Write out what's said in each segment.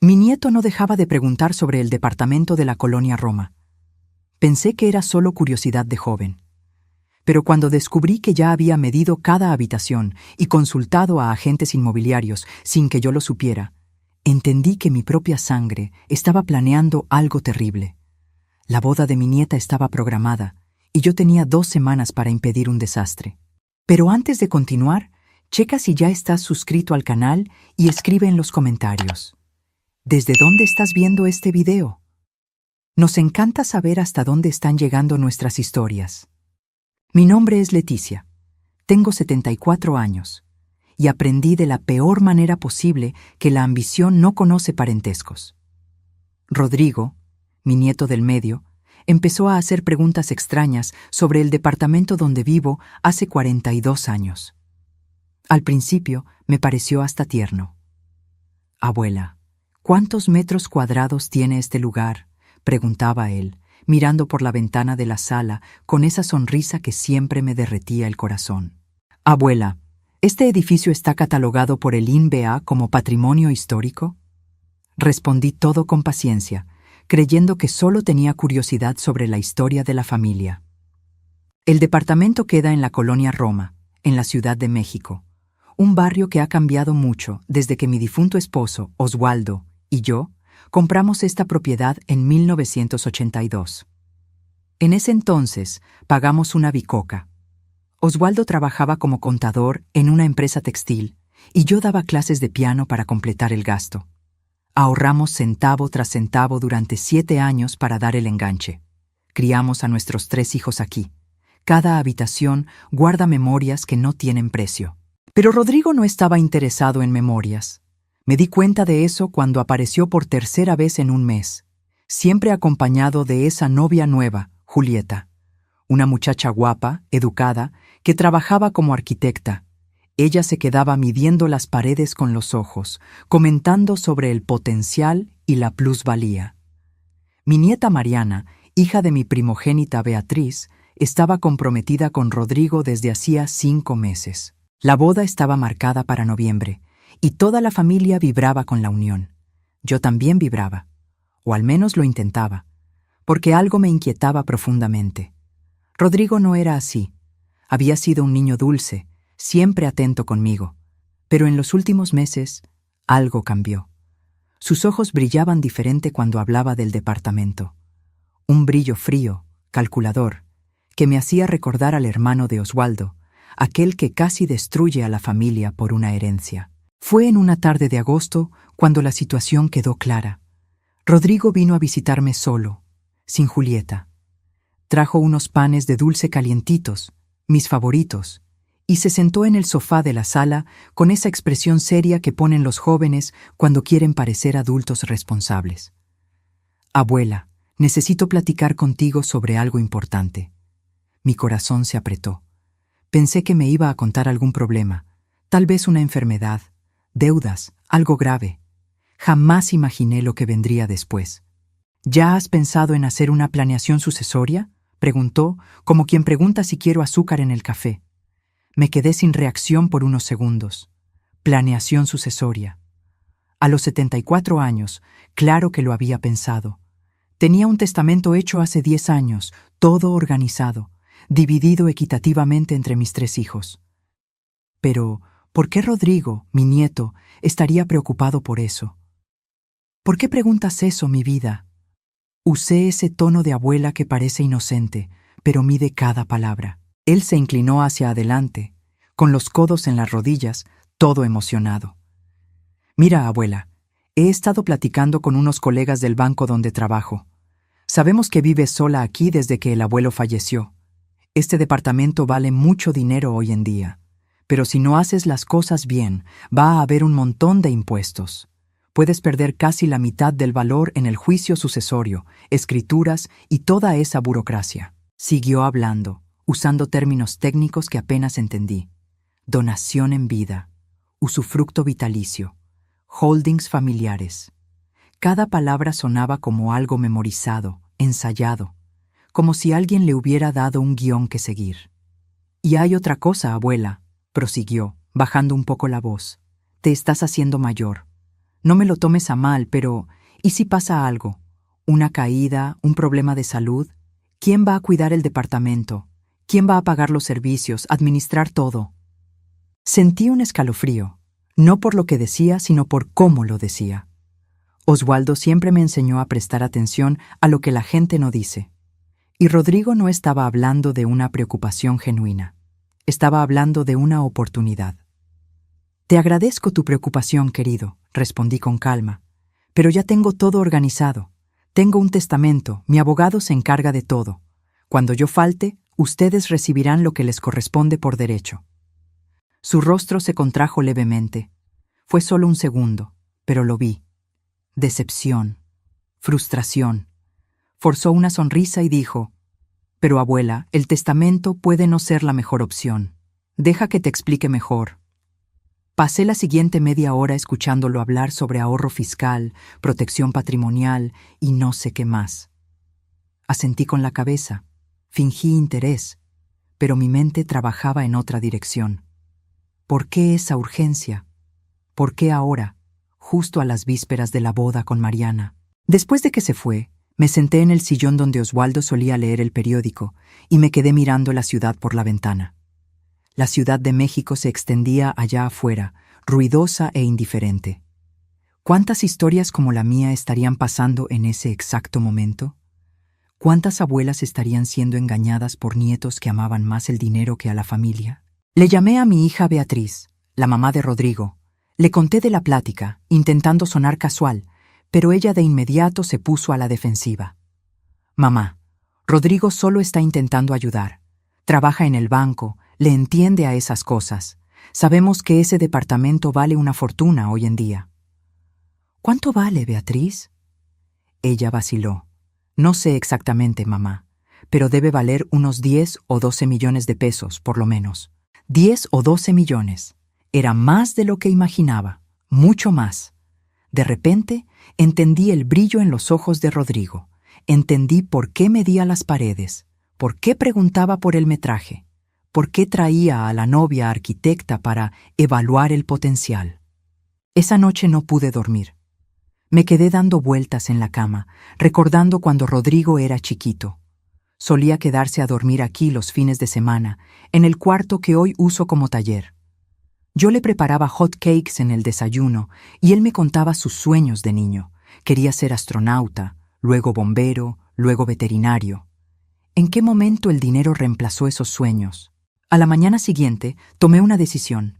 Mi nieto no dejaba de preguntar sobre el departamento de la colonia Roma. Pensé que era solo curiosidad de joven. Pero cuando descubrí que ya había medido cada habitación y consultado a agentes inmobiliarios sin que yo lo supiera, entendí que mi propia sangre estaba planeando algo terrible. La boda de mi nieta estaba programada y yo tenía 2 semanas para impedir un desastre. Pero antes de continuar, checa si ya estás suscrito al canal y escribe en los comentarios. ¿Desde dónde estás viendo este video? Nos encanta saber hasta dónde están llegando nuestras historias. Mi nombre es Leticia. Tengo 74 años y aprendí de la peor manera posible que la ambición no conoce parentescos. Rodrigo, mi nieto del medio, empezó a hacer preguntas extrañas sobre el departamento donde vivo hace 42 años. Al principio me pareció hasta tierno. «Abuela, ¿cuántos metros cuadrados tiene este lugar?», preguntaba él, mirando por la ventana de la sala con esa sonrisa que siempre me derretía el corazón. «Abuela, ¿este edificio está catalogado por el INBA como patrimonio histórico?», respondí todo con paciencia, creyendo que solo tenía curiosidad sobre la historia de la familia. El departamento queda en la colonia Roma, en la Ciudad de México, un barrio que ha cambiado mucho desde que mi difunto esposo, Oswaldo, y yo compramos esta propiedad en 1982. En ese entonces pagamos una bicoca. Oswaldo trabajaba como contador en una empresa textil y yo daba clases de piano para completar el gasto. Ahorramos centavo tras centavo durante 7 años para dar el enganche. Criamos a nuestros 3 hijos aquí. Cada habitación guarda memorias que no tienen precio. Pero Rodrigo no estaba interesado en memorias. Me di cuenta de eso cuando apareció por tercera vez en un mes, siempre acompañado de esa novia nueva, Julieta, una muchacha guapa, educada, que trabajaba como arquitecta. Ella se quedaba midiendo las paredes con los ojos, comentando sobre el potencial y la plusvalía. Mi nieta Mariana, hija de mi primogénita Beatriz, estaba comprometida con Rodrigo desde hacía 5 meses. La boda estaba marcada para noviembre, y toda la familia vibraba con la unión. Yo también vibraba, o al menos lo intentaba, porque algo me inquietaba profundamente. Rodrigo no era así. Había sido un niño dulce, siempre atento conmigo, pero en los últimos meses algo cambió. Sus ojos brillaban diferente cuando hablaba del departamento. Un brillo frío, calculador, que me hacía recordar al hermano de Oswaldo, aquel que casi destruye a la familia por una herencia. Fue en una tarde de agosto cuando la situación quedó clara. Rodrigo vino a visitarme solo, sin Julieta. Trajo unos panes de dulce calientitos, mis favoritos, y se sentó en el sofá de la sala con esa expresión seria que ponen los jóvenes cuando quieren parecer adultos responsables. «Abuela, necesito platicar contigo sobre algo importante». Mi corazón se apretó. Pensé que me iba a contar algún problema, tal vez una enfermedad, deudas, algo grave. Jamás imaginé lo que vendría después. «¿Ya has pensado en hacer una planeación sucesoria?», preguntó, como quien pregunta si quiero azúcar en el café. Me quedé sin reacción por unos segundos. Planeación sucesoria. A los 74 años, claro que lo había pensado. Tenía un testamento hecho hace 10 años, todo organizado, dividido equitativamente entre mis 3 hijos. Pero, ¿por qué Rodrigo, mi nieto, estaría preocupado por eso? ¿Por qué preguntas eso, mi vida? Usé ese tono de abuela que parece inocente, pero mide cada palabra. Él se inclinó hacia adelante, con los codos en las rodillas, todo emocionado. «Mira, abuela, he estado platicando con unos colegas del banco donde trabajo. Sabemos que vives sola aquí desde que el abuelo falleció. Este departamento vale mucho dinero hoy en día, pero si no haces las cosas bien, va a haber un montón de impuestos. Puedes perder casi la mitad del valor en el juicio sucesorio, escrituras y toda esa burocracia». Siguió hablando, usando términos técnicos que apenas entendí. Donación en vida, usufructo vitalicio, holdings familiares. Cada palabra sonaba como algo memorizado, ensayado, como si alguien le hubiera dado un guión que seguir. «Y hay otra cosa, abuela», prosiguió, bajando un poco la voz. «Te estás haciendo mayor. No me lo tomes a mal, pero ¿y si pasa algo? ¿Una caída? ¿Un problema de salud? ¿Quién va a cuidar el departamento? ¿Quién va a pagar los servicios, administrar todo? Sentí un escalofrío, no por lo que decía, sino por cómo lo decía. Oswaldo siempre me enseñó a prestar atención a lo que la gente no dice. Y Rodrigo no estaba hablando de una preocupación genuina. Estaba hablando de una oportunidad. Te agradezco tu preocupación, querido, respondí con calma. Pero ya tengo todo organizado. Tengo un testamento, mi abogado se encarga de todo. Cuando yo falte, ustedes recibirán lo que les corresponde por derecho. Su rostro se contrajo levemente. Fue solo un segundo, pero lo vi. Decepción, frustración. Forzó una sonrisa y dijo: «Pero abuela, el testamento puede no ser la mejor opción. Deja que te explique mejor». Pasé la siguiente media hora escuchándolo hablar sobre ahorro fiscal, protección patrimonial y no sé qué más. Asentí con la cabeza, fingí interés, pero mi mente trabajaba en otra dirección. ¿Por qué esa urgencia? ¿Por qué ahora, justo a las vísperas de la boda con Mariana? Después de que se fue, me senté en el sillón donde Oswaldo solía leer el periódico y me quedé mirando la ciudad por la ventana. La Ciudad de México se extendía allá afuera, ruidosa e indiferente. ¿Cuántas historias como la mía estarían pasando en ese exacto momento? ¿Cuántas abuelas estarían siendo engañadas por nietos que amaban más el dinero que a la familia? Le llamé a mi hija Beatriz, la mamá de Rodrigo. Le conté de la plática, intentando sonar casual, pero ella de inmediato se puso a la defensiva. «Mamá, Rodrigo solo está intentando ayudar. Trabaja en el banco, le entiende a esas cosas. Sabemos que ese departamento vale una fortuna hoy en día». «¿Cuánto vale, Beatriz?». Ella vaciló. «No sé exactamente, mamá, pero debe valer unos 10 o 12 millones de pesos, por lo menos». 10 o 12 millones. Era más de lo que imaginaba, mucho más. De repente, entendí el brillo en los ojos de Rodrigo. Entendí por qué medía las paredes, por qué preguntaba por el metraje, por qué traía a la novia arquitecta para evaluar el potencial. Esa noche no pude dormir. Me quedé dando vueltas en la cama, recordando cuando Rodrigo era chiquito. Solía quedarse a dormir aquí los fines de semana, en el cuarto que hoy uso como taller. Yo le preparaba hot cakes en el desayuno y él me contaba sus sueños de niño. Quería ser astronauta, luego bombero, luego veterinario. ¿En qué momento el dinero reemplazó esos sueños? A la mañana siguiente tomé una decisión.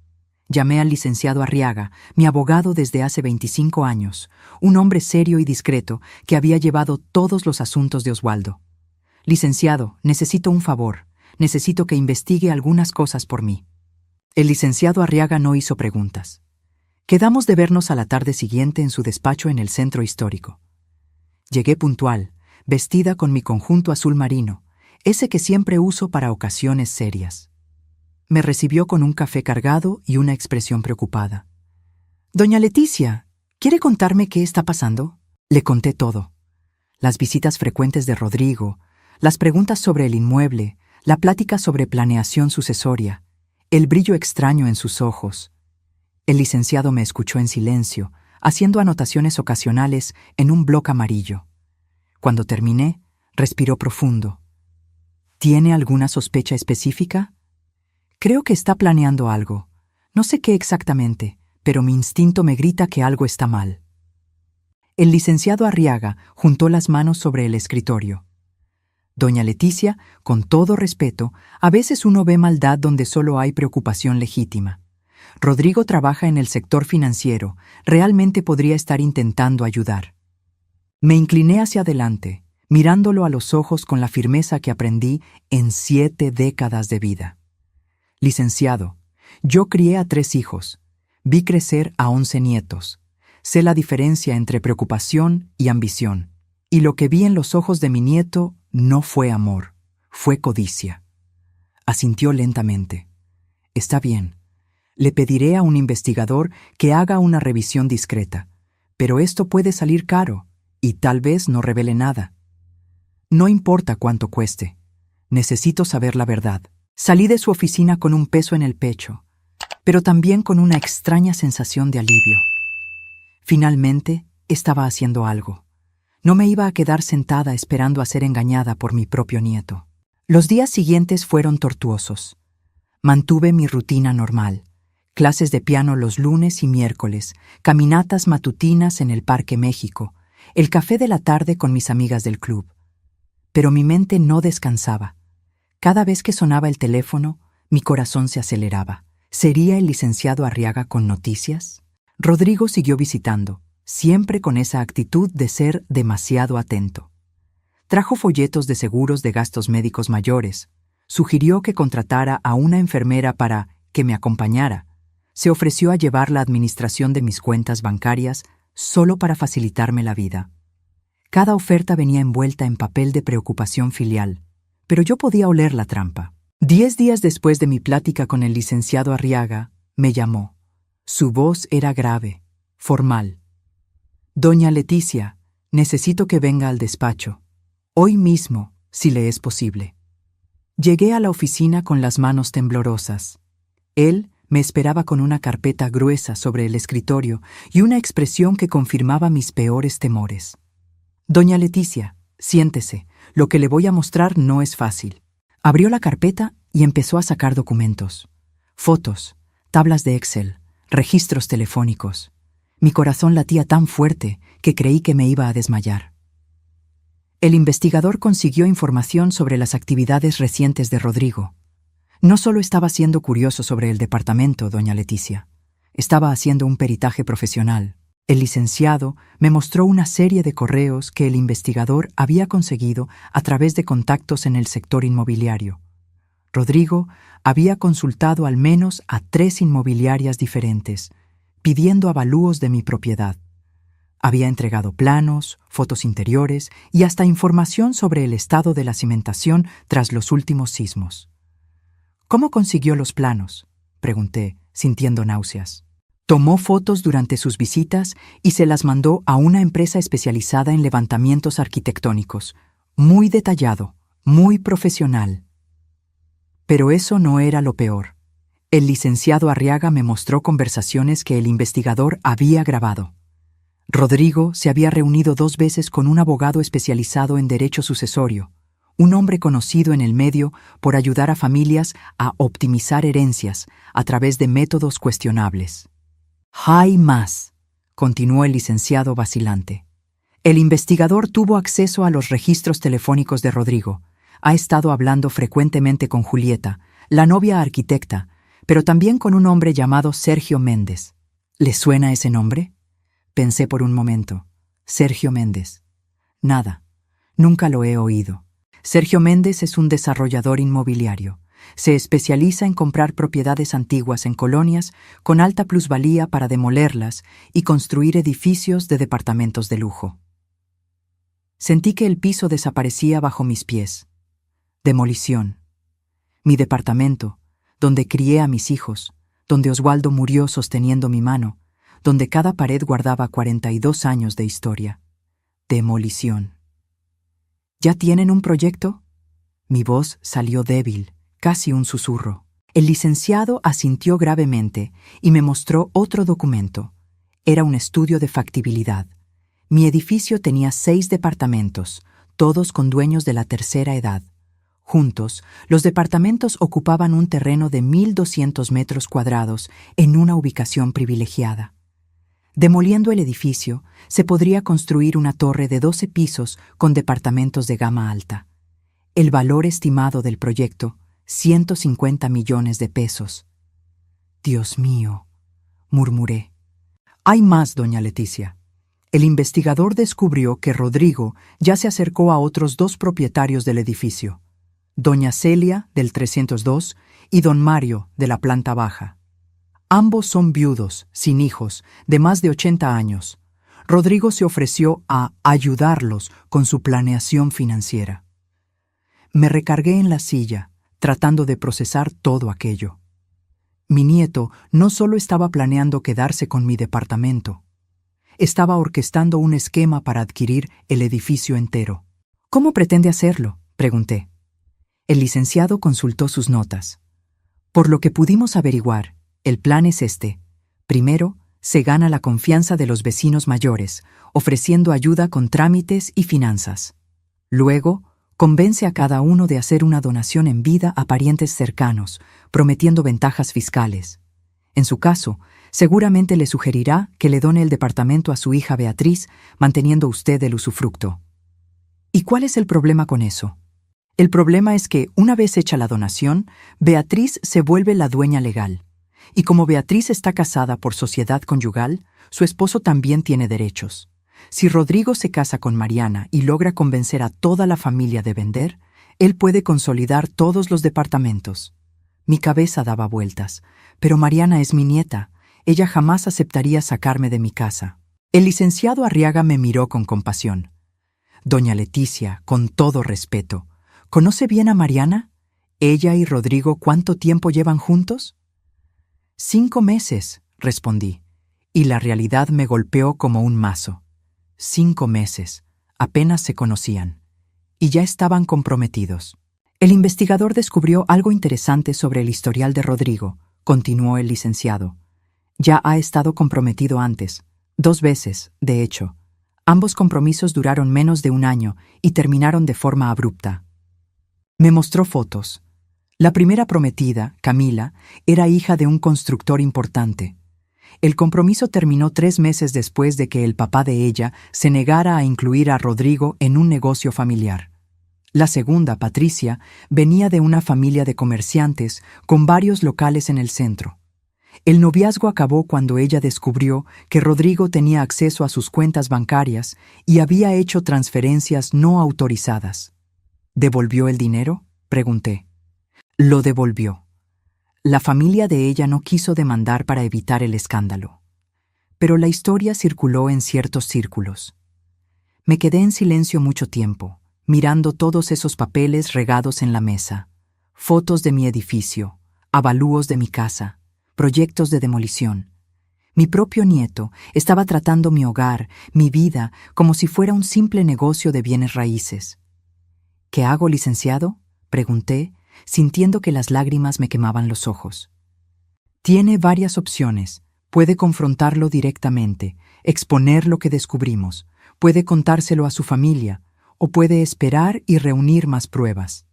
Llamé al licenciado Arriaga, mi abogado desde hace 25 años, un hombre serio y discreto que había llevado todos los asuntos de Oswaldo. «Licenciado, necesito un favor. Necesito que investigue algunas cosas por mí». El licenciado Arriaga no hizo preguntas. Quedamos de vernos a la tarde siguiente en su despacho en el centro histórico. Llegué puntual, vestida con mi conjunto azul marino, ese que siempre uso para ocasiones serias. Me recibió con un café cargado y una expresión preocupada. «Doña Leticia, ¿quiere contarme qué está pasando?». Le conté todo. Las visitas frecuentes de Rodrigo, las preguntas sobre el inmueble, la plática sobre planeación sucesoria, el brillo extraño en sus ojos. El licenciado me escuchó en silencio, haciendo anotaciones ocasionales en un bloc amarillo. Cuando terminé, respiró profundo. «¿Tiene alguna sospecha específica?». «Creo que está planeando algo. No sé qué exactamente, pero mi instinto me grita que algo está mal». El licenciado Arriaga juntó las manos sobre el escritorio. «Doña Leticia, con todo respeto, a veces uno ve maldad donde solo hay preocupación legítima. Rodrigo trabaja en el sector financiero, realmente podría estar intentando ayudar». Me incliné hacia adelante, mirándolo a los ojos con la firmeza que aprendí en 7 décadas de vida. «Licenciado, yo crié a 3 hijos, vi crecer a 11 nietos, sé la diferencia entre preocupación y ambición, y lo que vi en los ojos de mi nieto no fue amor, fue codicia». Asintió lentamente. «Está bien. Le pediré a un investigador que haga una revisión discreta, pero esto puede salir caro y tal vez no revele nada. No importa cuánto cueste. Necesito saber la verdad». Salí de su oficina con un peso en el pecho, pero también con una extraña sensación de alivio. Finalmente, estaba haciendo algo. No me iba a quedar sentada esperando a ser engañada por mi propio nieto. Los días siguientes fueron tortuosos. Mantuve mi rutina normal. Clases de piano los lunes y miércoles, caminatas matutinas en el Parque México, el café de la tarde con mis amigas del club. Pero mi mente no descansaba. Cada vez que sonaba el teléfono, mi corazón se aceleraba. ¿Sería el licenciado Arriaga con noticias? Rodrigo siguió visitando, siempre con esa actitud de ser demasiado atento. Trajo folletos de seguros de gastos médicos mayores. Sugirió que contratara a una enfermera para que me acompañara. Se ofreció a llevar la administración de mis cuentas bancarias solo para facilitarme la vida. Cada oferta venía envuelta en papel de preocupación filial, pero yo podía oler la trampa. 10 días después de mi plática con el licenciado Arriaga, me llamó. Su voz era grave, formal. «Doña Leticia, necesito que venga al despacho. Hoy mismo, si le es posible». Llegué a la oficina con las manos temblorosas. Él me esperaba con una carpeta gruesa sobre el escritorio y una expresión que confirmaba mis peores temores. «Doña Leticia, siéntese. Lo que le voy a mostrar no es fácil». Abrió la carpeta y empezó a sacar documentos. Fotos, tablas de Excel, registros telefónicos. Mi corazón latía tan fuerte que creí que me iba a desmayar. El investigador consiguió información sobre las actividades recientes de Rodrigo. No solo estaba siendo curioso sobre el departamento, doña Leticia. Estaba haciendo un peritaje profesional. El licenciado me mostró una serie de correos que el investigador había conseguido a través de contactos en el sector inmobiliario. Rodrigo había consultado al menos a 3 inmobiliarias diferentes, pidiendo avalúos de mi propiedad. Había entregado planos, fotos interiores y hasta información sobre el estado de la cimentación tras los últimos sismos. «¿Cómo consiguió los planos?», pregunté, sintiendo náuseas. Tomó fotos durante sus visitas y se las mandó a una empresa especializada en levantamientos arquitectónicos. Muy detallado, muy profesional. Pero eso no era lo peor. El licenciado Arriaga me mostró conversaciones que el investigador había grabado. Rodrigo se había reunido 2 veces con un abogado especializado en derecho sucesorio, un hombre conocido en el medio por ayudar a familias a optimizar herencias a través de métodos cuestionables. «Hay más», continuó el licenciado vacilante. «El investigador tuvo acceso a los registros telefónicos de Rodrigo. Ha estado hablando frecuentemente con Julieta, la novia arquitecta, pero también con un hombre llamado Sergio Méndez. ¿Le suena ese nombre?». Pensé por un momento. Sergio Méndez. Nada. Nunca lo he oído. Sergio Méndez es un desarrollador inmobiliario. Se especializa en comprar propiedades antiguas en colonias con alta plusvalía para demolerlas y construir edificios de departamentos de lujo. Sentí que el piso desaparecía bajo mis pies. Demolición. Mi departamento, donde crié a mis hijos, donde Oswaldo murió sosteniendo mi mano, donde cada pared guardaba 42 años de historia. Demolición. ¿Ya tienen un proyecto? Mi voz salió débil, casi un susurro. El licenciado asintió gravemente y me mostró otro documento. Era un estudio de factibilidad. Mi edificio tenía 6 departamentos, todos con dueños de la tercera edad. Juntos, los departamentos ocupaban un terreno de 1.200 metros cuadrados en una ubicación privilegiada. Demoliendo el edificio, se podría construir una torre de 12 pisos con departamentos de gama alta. El valor estimado del proyecto, 150 millones de pesos. «Dios mío», murmuré. «Hay más, doña Leticia». El investigador descubrió que Rodrigo ya se acercó a otros 2 propietarios del edificio, doña Celia, del 302, y don Mario, de la planta baja. Ambos son viudos, sin hijos, de más de 80 años. Rodrigo se ofreció a ayudarlos con su planeación financiera. Me recargué en la silla, tratando de procesar todo aquello. Mi nieto no solo estaba planeando quedarse con mi departamento, estaba orquestando un esquema para adquirir el edificio entero. «¿Cómo pretende hacerlo?», pregunté. El licenciado consultó sus notas. «Por lo que pudimos averiguar, el plan es este. Primero, Se gana la confianza de los vecinos mayores, ofreciendo ayuda con trámites y finanzas. Luego, convence a cada uno de hacer una donación en vida a parientes cercanos, prometiendo ventajas fiscales. En su caso, seguramente le sugerirá que le done el departamento a su hija Beatriz, manteniendo usted el usufructo. ¿Y cuál es el problema con eso? El problema es que, una vez hecha la donación, Beatriz se vuelve la dueña legal. Y como Beatriz está casada por sociedad conyugal, su esposo también tiene derechos. Si Rodrigo se casa con Mariana y logra convencer a toda la familia de vender, él puede consolidar todos los departamentos. Mi cabeza daba vueltas, pero Mariana es mi nieta. Ella jamás aceptaría sacarme de mi casa. El licenciado Arriaga me miró con compasión. Doña Leticia, con todo respeto, ¿conoce bien a Mariana? ¿Ella y Rodrigo cuánto tiempo llevan juntos? 5 meses, respondí, y la realidad me golpeó como un mazo. 5 meses, apenas se conocían, y ya estaban comprometidos. El investigador descubrió algo interesante sobre el historial de Rodrigo, continuó el licenciado. Ya ha estado comprometido antes, 2 veces, de hecho. Ambos compromisos duraron menos de 1 año y terminaron de forma abrupta. Me mostró fotos. La primera prometida, Camila, era hija de un constructor importante. El compromiso terminó 3 meses después de que el papá de ella se negara a incluir a Rodrigo en un negocio familiar. La segunda, Patricia, venía de una familia de comerciantes con varios locales en el centro. El noviazgo acabó cuando ella descubrió que Rodrigo tenía acceso a sus cuentas bancarias y había hecho transferencias no autorizadas. ¿Devolvió el dinero?, pregunté. Lo devolvió. La familia de ella no quiso demandar para evitar el escándalo. Pero la historia circuló en ciertos círculos. Me quedé en silencio mucho tiempo, mirando todos esos papeles regados en la mesa, fotos de mi edificio, avalúos de mi casa, proyectos de demolición. Mi propio nieto estaba tratando mi hogar, mi vida, como si fuera un simple negocio de bienes raíces. ¿Qué hago, licenciado?, pregunté, sintiendo que las lágrimas me quemaban los ojos. Tiene varias opciones. Puede confrontarlo directamente, exponer lo que descubrimos, puede contárselo a su familia, o puede esperar y reunir más pruebas.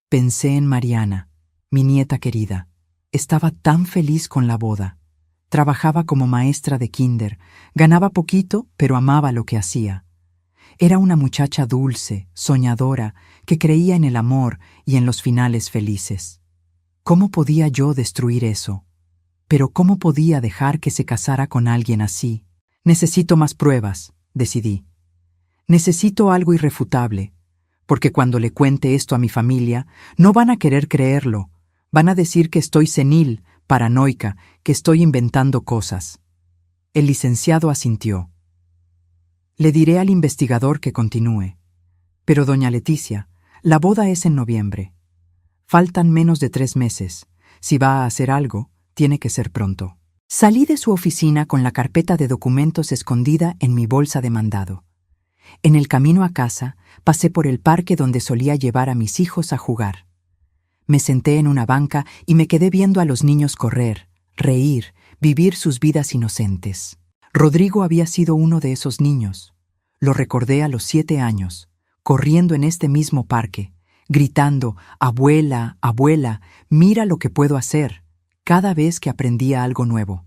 Pensé en Mariana, mi nieta querida. Estaba tan feliz con la boda. Trabajaba como maestra de kinder, ganaba poquito, pero amaba lo que hacía. Era una muchacha dulce, soñadora, que creía en el amor y en los finales felices. ¿Cómo podía yo destruir eso? Pero ¿cómo podía dejar que se casara con alguien así? Necesito más pruebas, decidí. Necesito algo irrefutable, porque cuando le cuente esto a mi familia, no van a querer creerlo. Van a decir que estoy senil, paranoica, que estoy inventando cosas. El licenciado asintió. Le diré al investigador que continúe. Pero, doña Leticia, la boda es en noviembre. Faltan menos de 3 meses. Si va a hacer algo, tiene que ser pronto. Salí de su oficina con la carpeta de documentos escondida en mi bolsa de mandado. En el camino a casa, pasé por el parque donde solía llevar a mis hijos a jugar. Me senté en una banca y me quedé viendo a los niños correr, reír, vivir sus vidas inocentes. Rodrigo había sido uno de esos niños. Lo recordé a los 7 años, corriendo en este mismo parque, gritando, «Abuela, abuela, mira lo que puedo hacer», cada vez que aprendía algo nuevo.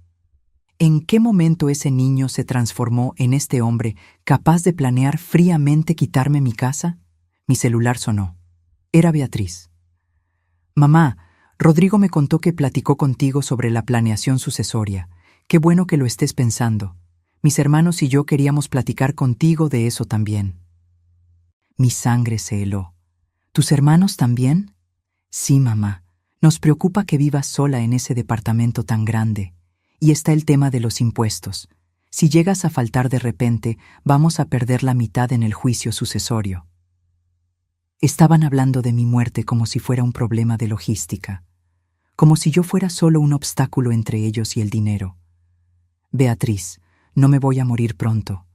¿En qué momento ese niño se transformó en este hombre capaz de planear fríamente quitarme mi casa? Mi celular sonó. Era Beatriz. «Mamá, Rodrigo me contó que platicó contigo sobre la planeación sucesoria. Qué bueno que lo estés pensando. Mis hermanos y yo queríamos platicar contigo de eso también». Mi sangre se heló. ¿Tus hermanos también? Sí, mamá. Nos preocupa que vivas sola en ese departamento tan grande. Y está el tema de los impuestos. Si llegas a faltar de repente, vamos a perder la mitad en el juicio sucesorio. Estaban hablando de mi muerte como si fuera un problema de logística, como si yo fuera solo un obstáculo entre ellos y el dinero. Beatriz, no me voy a morir pronto.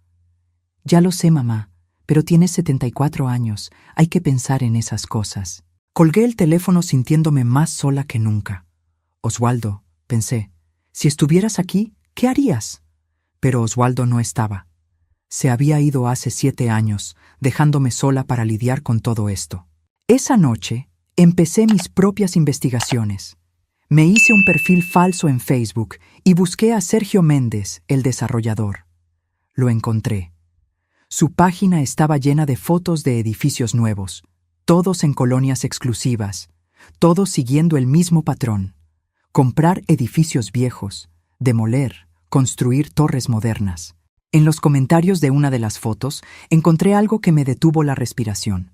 Ya lo sé, mamá, pero tienes 74 años, hay que pensar en esas cosas. Colgué el teléfono sintiéndome más sola que nunca. Oswaldo, pensé, si estuvieras aquí, ¿Qué harías? Pero Oswaldo no estaba. Se había ido hace 7 años, dejándome sola para lidiar con todo esto. Esa noche, empecé mis propias investigaciones. Me hice un perfil falso en Facebook y busqué a Sergio Méndez, el desarrollador. Lo encontré. Su página estaba llena de fotos de edificios nuevos, todos en colonias exclusivas, todos siguiendo el mismo patrón: comprar edificios viejos, demoler, construir torres modernas. En los comentarios de una de las fotos encontré algo que me detuvo la respiración.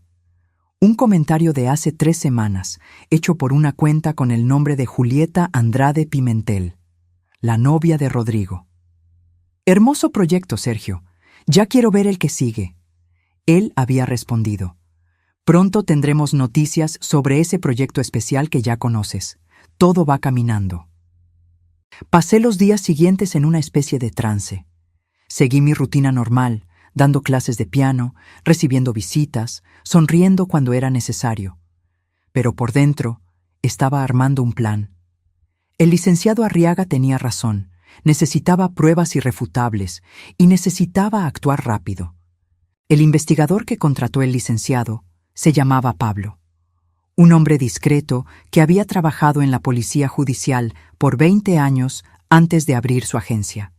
Un comentario de hace 3 semanas, hecho por una cuenta con el nombre de Julieta Andrade Pimentel, la novia de Rodrigo. Hermoso proyecto, Sergio. Ya quiero ver el que sigue. Él había respondido: pronto tendremos noticias sobre ese proyecto especial que ya conoces. Todo va caminando. Pasé los días siguientes en una especie de trance. Seguí mi rutina normal, dando clases de piano, recibiendo visitas, sonriendo cuando era necesario. Pero por dentro, estaba armando un plan. El licenciado Arriaga tenía razón. Necesitaba pruebas irrefutables y necesitaba actuar rápido. El investigador que contrató el licenciado se llamaba Pablo, un hombre discreto que había trabajado en la policía judicial por 20 años antes de abrir su agencia.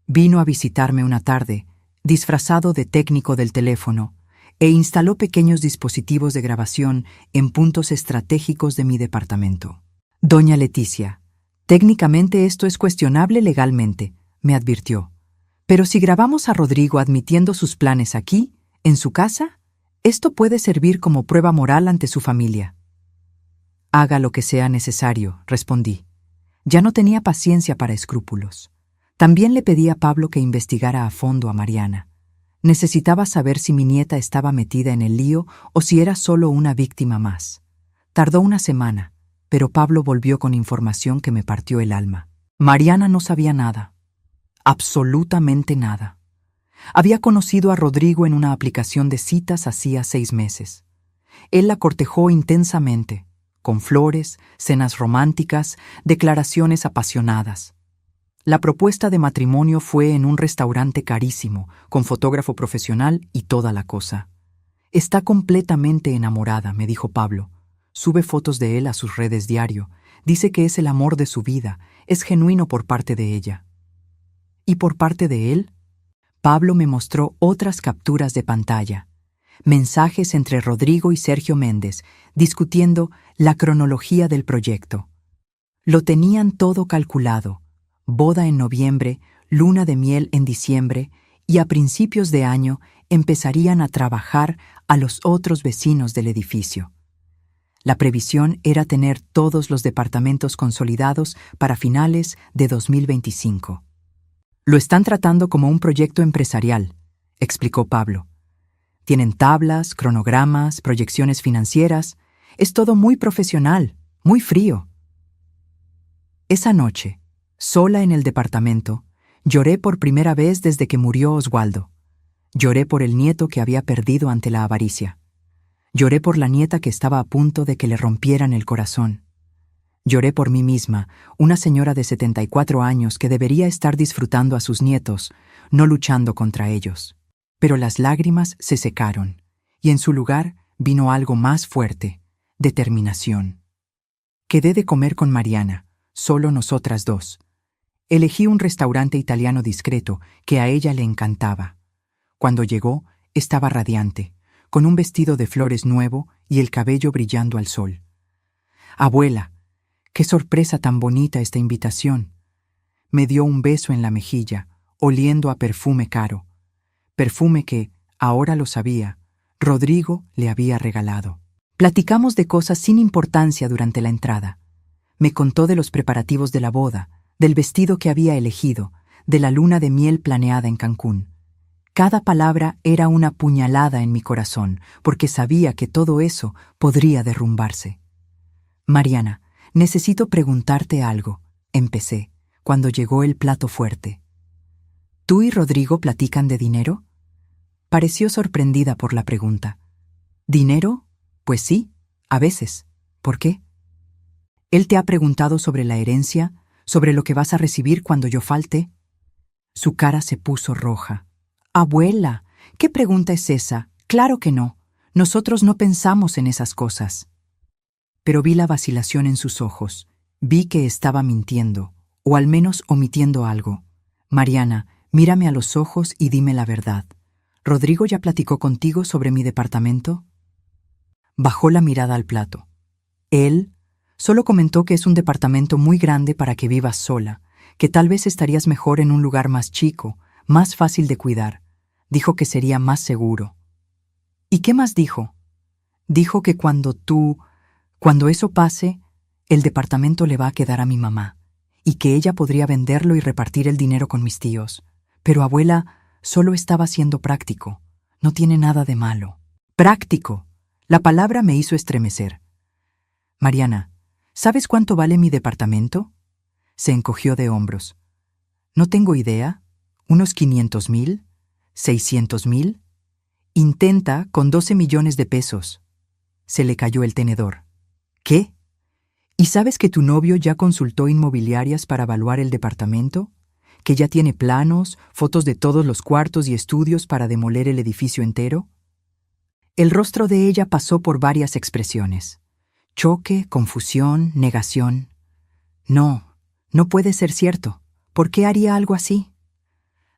Vino a visitarme una tarde, disfrazado de técnico del teléfono, e instaló pequeños dispositivos de grabación en puntos estratégicos de mi departamento. Doña Leticia, técnicamente esto es cuestionable legalmente, me advirtió. Pero si grabamos a Rodrigo admitiendo sus planes aquí, en su casa, esto puede servir como prueba moral ante su familia. Haga lo que sea necesario, respondí. Ya no tenía paciencia para escrúpulos. También le pedí a Pablo que investigara a fondo a Mariana. Necesitaba saber si mi nieta estaba metida en el lío o si era solo una víctima más. Tardó una semana, pero Pablo volvió con información que me partió el alma. Mariana no sabía nada. Absolutamente nada. Había conocido a Rodrigo en una aplicación de citas hacía 6 meses. Él la cortejó intensamente, con flores, cenas románticas, declaraciones apasionadas. La propuesta de matrimonio fue en un restaurante carísimo, con fotógrafo profesional y toda la cosa. Está completamente enamorada, me dijo Pablo. Sube fotos de él a sus redes diario. Dice que es el amor de su vida, es genuino por parte de ella. ¿Y por parte de él? Pablo me mostró otras capturas de pantalla. Mensajes entre Rodrigo y Sergio Méndez, discutiendo la cronología del proyecto. Lo tenían todo calculado. Boda en noviembre, luna de miel en diciembre, y a principios de año empezarían a trabajar a los otros vecinos del edificio. La previsión era tener todos los departamentos consolidados para finales de 2025. Lo están tratando como un proyecto empresarial, explicó Pablo. Tienen tablas, cronogramas, proyecciones financieras. Es todo muy profesional, muy frío. Esa noche, sola en el departamento, lloré por primera vez desde que murió Oswaldo. Lloré por el nieto que había perdido ante la avaricia. Lloré por la nieta que estaba a punto de que le rompieran el corazón. Lloré por mí misma, una señora de 74 años que debería estar disfrutando a sus nietos, no luchando contra ellos. Pero las lágrimas se secaron, y en su lugar vino algo más fuerte: determinación. Quedé de comer con Mariana, solo nosotras dos. Elegí un restaurante italiano discreto que a ella le encantaba. Cuando llegó, estaba radiante, con un vestido de flores nuevo y el cabello brillando al sol. «Abuela, qué sorpresa tan bonita esta invitación». Me dio un beso en la mejilla, oliendo a perfume caro. Perfume que, ahora lo sabía, Rodrigo le había regalado. Platicamos de cosas sin importancia durante la entrada. Me contó de los preparativos de la boda, del vestido que había elegido, de la luna de miel planeada en Cancún. Cada palabra era una puñalada en mi corazón, porque sabía que todo eso podría derrumbarse. «Mariana, necesito preguntarte algo», empecé, cuando llegó el plato fuerte. «¿Tú y Rodrigo platican de dinero?». Pareció sorprendida por la pregunta. «¿Dinero? Pues sí, a veces. ¿Por qué?». «¿Él te ha preguntado sobre la herencia, sobre lo que vas a recibir cuando yo falte?». Su cara se puso roja. Abuela, ¿qué pregunta es esa? Claro que no. Nosotros no pensamos en esas cosas. Pero vi la vacilación en sus ojos. Vi que estaba mintiendo, o al menos omitiendo algo. Mariana, mírame a los ojos y dime la verdad. ¿Rodrigo ya platicó contigo sobre mi departamento? Bajó la mirada al plato. Él solo comentó que es un departamento muy grande para que vivas sola, que tal vez estarías mejor en un lugar más chico, más fácil de cuidar. Dijo que sería más seguro. ¿Y qué más dijo? Dijo que cuando eso pase, el departamento le va a quedar a mi mamá, y que ella podría venderlo y repartir el dinero con mis tíos. Pero abuela, solo estaba siendo práctico. No tiene nada de malo. ¡Práctico! La palabra me hizo estremecer. Mariana, ¿sabes cuánto vale mi departamento? Se encogió de hombros. No tengo idea. ¿Unos 500,000? ¿600,000? Intenta con 12 millones de pesos. Se le cayó el tenedor. ¿Qué? ¿Y sabes que tu novio ya consultó inmobiliarias para evaluar el departamento? ¿Que ya tiene planos, fotos de todos los cuartos y estudios para demoler el edificio entero? El rostro de ella pasó por varias expresiones. Choque, confusión, negación. No, no puede ser cierto. ¿Por qué haría algo así?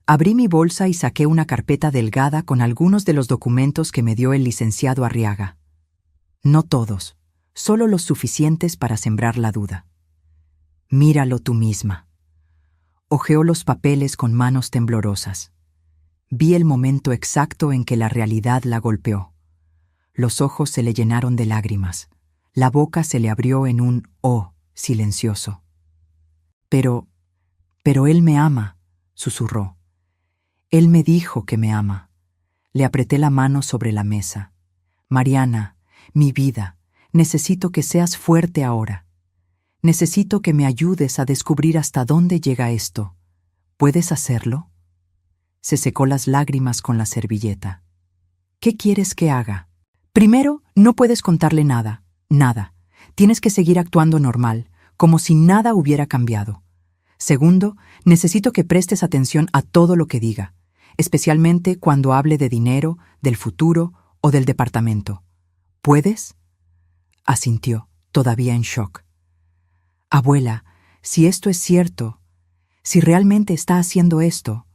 Abrí mi bolsa y saqué una carpeta delgada con algunos de los documentos que me dio el licenciado Arriaga. No todos, solo los suficientes para sembrar la duda. Míralo tú misma. Hojeó los papeles con manos temblorosas. Vi el momento exacto en que la realidad la golpeó. Los ojos se le llenaron de lágrimas. La boca se le abrió en un «oh» silencioso. Pero él me ama, susurró. Él me dijo que me ama. Le apreté la mano sobre la mesa. Mariana, mi vida, necesito que seas fuerte ahora. Necesito que me ayudes a descubrir hasta dónde llega esto. ¿Puedes hacerlo? Se secó las lágrimas con la servilleta. ¿Qué quieres que haga? Primero, no puedes contarle nada, nada. Tienes que seguir actuando normal, como si nada hubiera cambiado. Segundo, necesito que prestes atención a todo lo que diga, especialmente cuando hable de dinero, del futuro o del departamento. ¿Puedes? Asintió, todavía en shock. Abuela, si esto es cierto, si realmente está haciendo esto,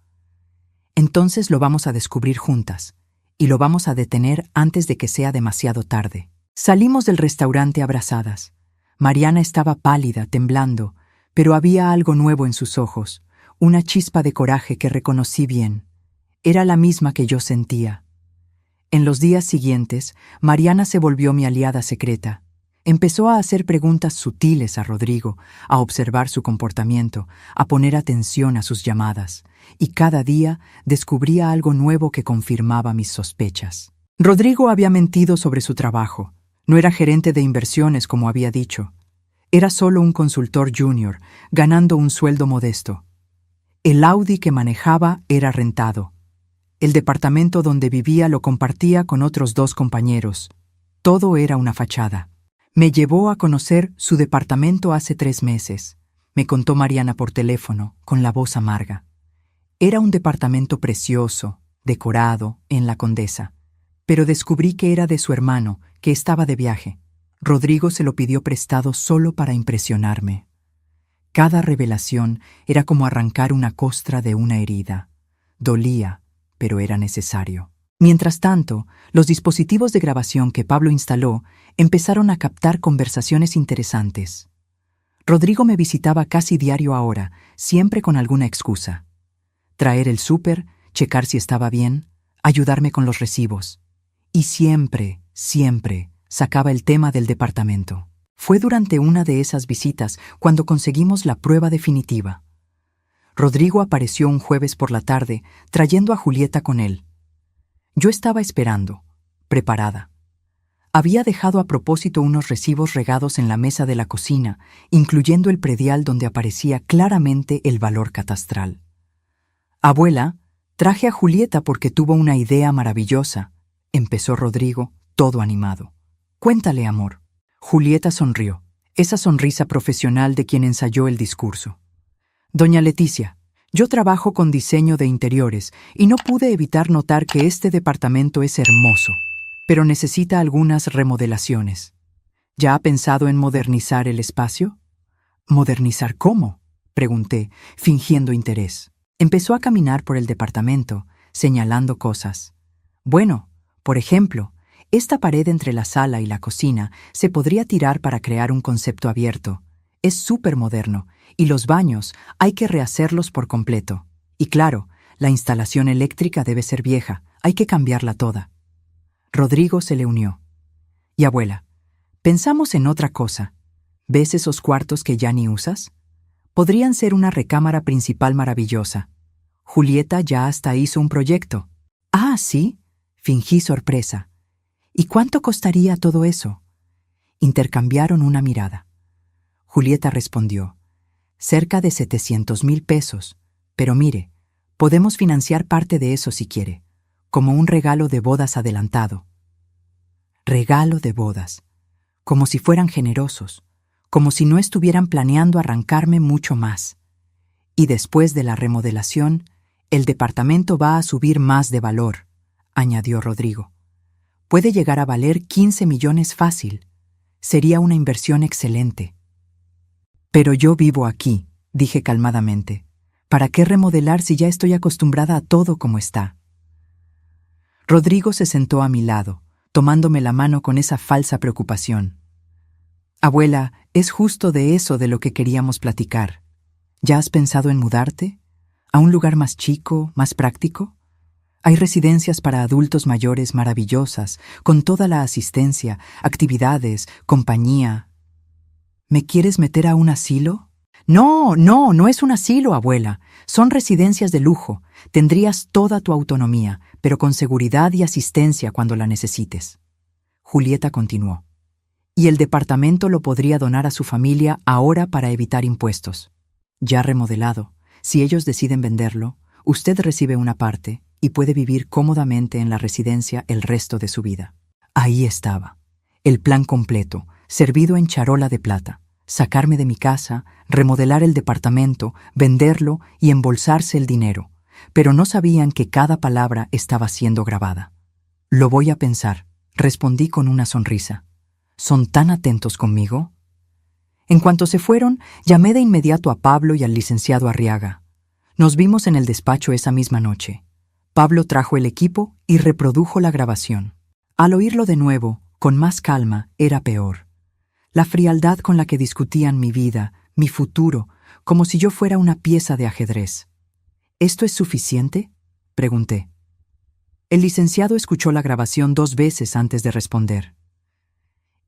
entonces lo vamos a descubrir juntas, y lo vamos a detener antes de que sea demasiado tarde. Salimos del restaurante abrazadas. Mariana estaba pálida, temblando, pero había algo nuevo en sus ojos, una chispa de coraje que reconocí bien. Era la misma que yo sentía. En los días siguientes, Mariana se volvió mi aliada secreta. Empezó a hacer preguntas sutiles a Rodrigo, a observar su comportamiento, a poner atención a sus llamadas, y cada día descubría algo nuevo que confirmaba mis sospechas. Rodrigo había mentido sobre su trabajo. No era gerente de inversiones como había dicho. Era solo un consultor junior, ganando un sueldo modesto. El Audi que manejaba era rentado. El departamento donde vivía lo compartía con otros 2 compañeros. Todo era una fachada. Me llevó a conocer su departamento hace 3 meses. Me contó Mariana por teléfono, con la voz amarga. Era un departamento precioso, decorado, en La Condesa. Pero descubrí que era de su hermano, que estaba de viaje. Rodrigo se lo pidió prestado solo para impresionarme. Cada revelación era como arrancar una costra de una herida. Dolía, pero era necesario. Mientras tanto, los dispositivos de grabación que Pablo instaló empezaron a captar conversaciones interesantes. Rodrigo me visitaba casi diario ahora, siempre con alguna excusa. Traer el súper, checar si estaba bien, ayudarme con los recibos. Y siempre, sacaba el tema del departamento. Fue durante una de esas visitas cuando conseguimos la prueba definitiva. Rodrigo apareció un jueves por la tarde, trayendo a Julieta con él. Yo estaba esperando, preparada. Había dejado a propósito unos recibos regados en la mesa de la cocina, incluyendo el predial donde aparecía claramente el valor catastral. Abuela, traje a Julieta porque tuvo una idea maravillosa, empezó Rodrigo, todo animado. Cuéntale, amor. Julieta sonrió, esa sonrisa profesional de quien ensayó el discurso. Doña Leticia, Yo trabajo con diseño de interiores y no pude evitar notar que este departamento es hermoso, pero necesita algunas remodelaciones. ¿Ya ha pensado en modernizar el espacio? ¿Modernizar cómo?, pregunté, fingiendo interés. Empezó a caminar por el departamento, señalando cosas. Bueno, por ejemplo, esta pared entre la sala y la cocina se podría tirar para crear un concepto abierto. Es súper moderno, y los baños hay que rehacerlos por completo. Y claro, la instalación eléctrica debe ser vieja, hay que cambiarla toda. Rodrigo se le unió. Y abuela, pensamos en otra cosa. ¿Ves esos cuartos que ya ni usas? Podrían ser una recámara principal maravillosa. Julieta ya hasta hizo un proyecto. Ah, ¿sí? Fingí sorpresa. ¿Y cuánto costaría todo eso? Intercambiaron una mirada. Julieta respondió, cerca de 700,000 pesos, pero mire, podemos financiar parte de eso si quiere, como un regalo de bodas adelantado. Regalo de bodas, como si fueran generosos, como si no estuvieran planeando arrancarme mucho más. Y después de la remodelación, el departamento va a subir más de valor, añadió Rodrigo. Puede llegar a valer 15 millones fácil. Sería una inversión excelente. Pero yo vivo aquí, dije calmadamente. ¿Para qué remodelar si ya estoy acostumbrada a todo como está? Rodrigo se sentó a mi lado, tomándome la mano con esa falsa preocupación. Abuela, es justo de eso de lo que queríamos platicar. ¿Ya has pensado en mudarte? ¿A un lugar más chico, más práctico? Hay residencias para adultos mayores maravillosas, con toda la asistencia, actividades, compañía. ¿Me quieres meter a un asilo? No, no es un asilo, abuela. Son residencias de lujo. Tendrías toda tu autonomía, pero con seguridad y asistencia cuando la necesites. Julieta continuó. Y el departamento lo podría donar a su familia ahora para evitar impuestos. Ya remodelado, si ellos deciden venderlo, usted recibe una parte y puede vivir cómodamente en la residencia el resto de su vida. Ahí estaba, el plan completo, servido en charola de plata. Sacarme de mi casa, remodelar el departamento, venderlo y embolsarse el dinero. Pero no sabían que cada palabra estaba siendo grabada. Lo voy a pensar, respondí con una sonrisa. ¿Son tan atentos conmigo? En cuanto se fueron, llamé de inmediato a Pablo y al licenciado Arriaga. Nos vimos en el despacho esa misma noche. Pablo trajo el equipo y reprodujo la grabación. Al oírlo de nuevo, con más calma, era peor. La frialdad con la que discutían mi vida, mi futuro, como si yo fuera una pieza de ajedrez. ¿Esto es suficiente?, pregunté. El licenciado escuchó la grabación 2 veces antes de responder.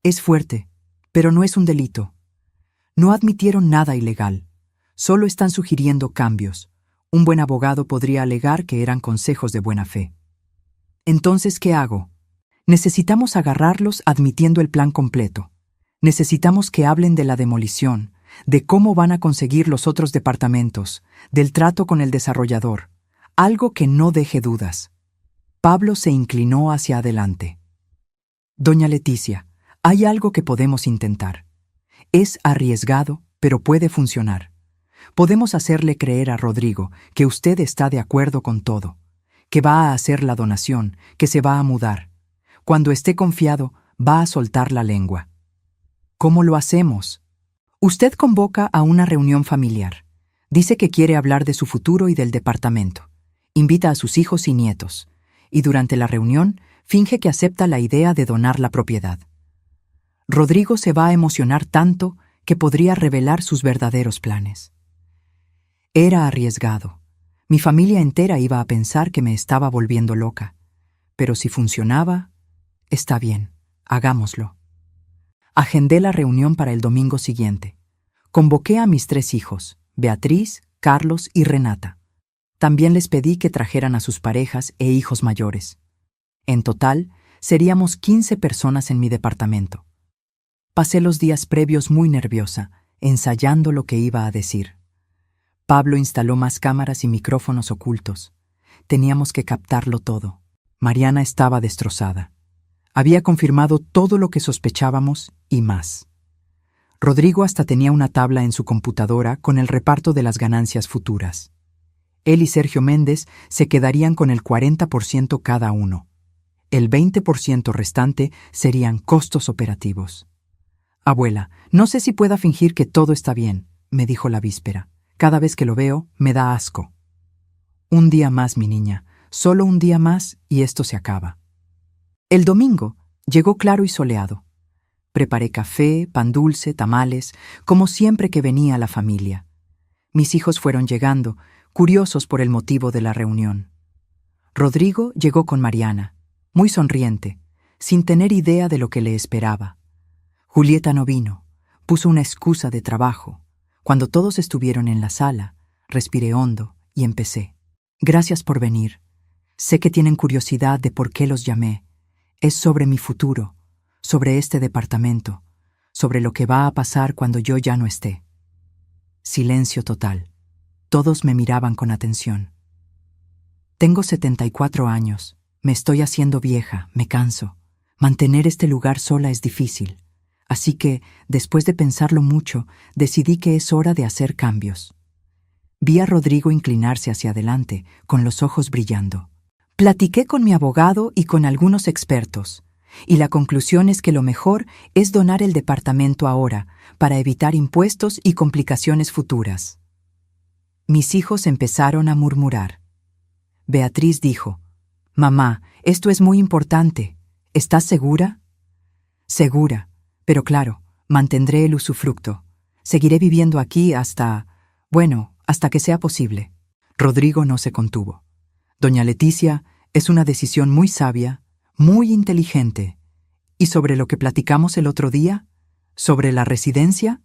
Es fuerte, pero no es un delito. No admitieron nada ilegal. Solo están sugiriendo cambios. Un buen abogado podría alegar que eran consejos de buena fe. Entonces, ¿qué hago? Necesitamos agarrarlos admitiendo el plan completo. Necesitamos que hablen de la demolición, de cómo van a conseguir los otros departamentos, del trato con el desarrollador. Algo que no deje dudas. Pablo se inclinó hacia adelante. Doña Leticia, hay algo que podemos intentar. Es arriesgado, pero puede funcionar. Podemos hacerle creer a Rodrigo que usted está de acuerdo con todo, que va a hacer la donación, que se va a mudar. Cuando esté confiado, va a soltar la lengua. ¿Cómo lo hacemos? Usted convoca a una reunión familiar. Dice que quiere hablar de su futuro y del departamento. Invita a sus hijos y nietos. Y durante la reunión, finge que acepta la idea de donar la propiedad. Rodrigo se va a emocionar tanto que podría revelar sus verdaderos planes. Era arriesgado. Mi familia entera iba a pensar que me estaba volviendo loca. Pero si funcionaba, está bien, hagámoslo. Agendé la reunión para el domingo siguiente. Convoqué a mis 3 hijos, Beatriz, Carlos y Renata. También les pedí que trajeran a sus parejas e hijos mayores. En total, seríamos 15 personas en mi departamento. Pasé los días previos muy nerviosa, ensayando lo que iba a decir. Pablo instaló más cámaras y micrófonos ocultos. Teníamos que captarlo todo. Mariana estaba destrozada. Había confirmado todo lo que sospechábamos y más. Rodrigo hasta tenía una tabla en su computadora con el reparto de las ganancias futuras. Él y Sergio Méndez se quedarían con el 40% cada uno. El 20% restante serían costos operativos. Abuela, no sé si pueda fingir que todo está bien, me dijo la víspera. Cada vez que lo veo, me da asco. Un día más, mi niña, solo un día más y esto se acaba. El domingo llegó claro y soleado. Preparé café, pan dulce, tamales, como siempre que venía la familia. Mis hijos fueron llegando, curiosos por el motivo de la reunión. Rodrigo llegó con Mariana, muy sonriente, sin tener idea de lo que le esperaba. Julieta no vino, puso una excusa de trabajo. Cuando todos estuvieron en la sala, respiré hondo y empecé. Gracias por venir. Sé que tienen curiosidad de por qué los llamé. Es sobre mi futuro, sobre este departamento, sobre lo que va a pasar cuando yo ya no esté. Silencio total. Todos me miraban con atención. Tengo 74 años. Me estoy haciendo vieja, me canso. Mantener este lugar sola es difícil. Así que, después de pensarlo mucho, decidí que es hora de hacer cambios. Vi a Rodrigo inclinarse hacia adelante, con los ojos brillando. Platiqué con mi abogado y con algunos expertos, y la conclusión es que lo mejor es donar el departamento ahora, para evitar impuestos y complicaciones futuras. Mis hijos empezaron a murmurar. Beatriz dijo, «Mamá, esto es muy importante. ¿Estás segura?» «Segura, pero claro, mantendré el usufructo. Seguiré viviendo aquí hasta que sea posible». Rodrigo no se contuvo. «Doña Leticia, es una decisión muy sabia, muy inteligente. ¿Y sobre lo que platicamos el otro día? ¿Sobre la residencia?»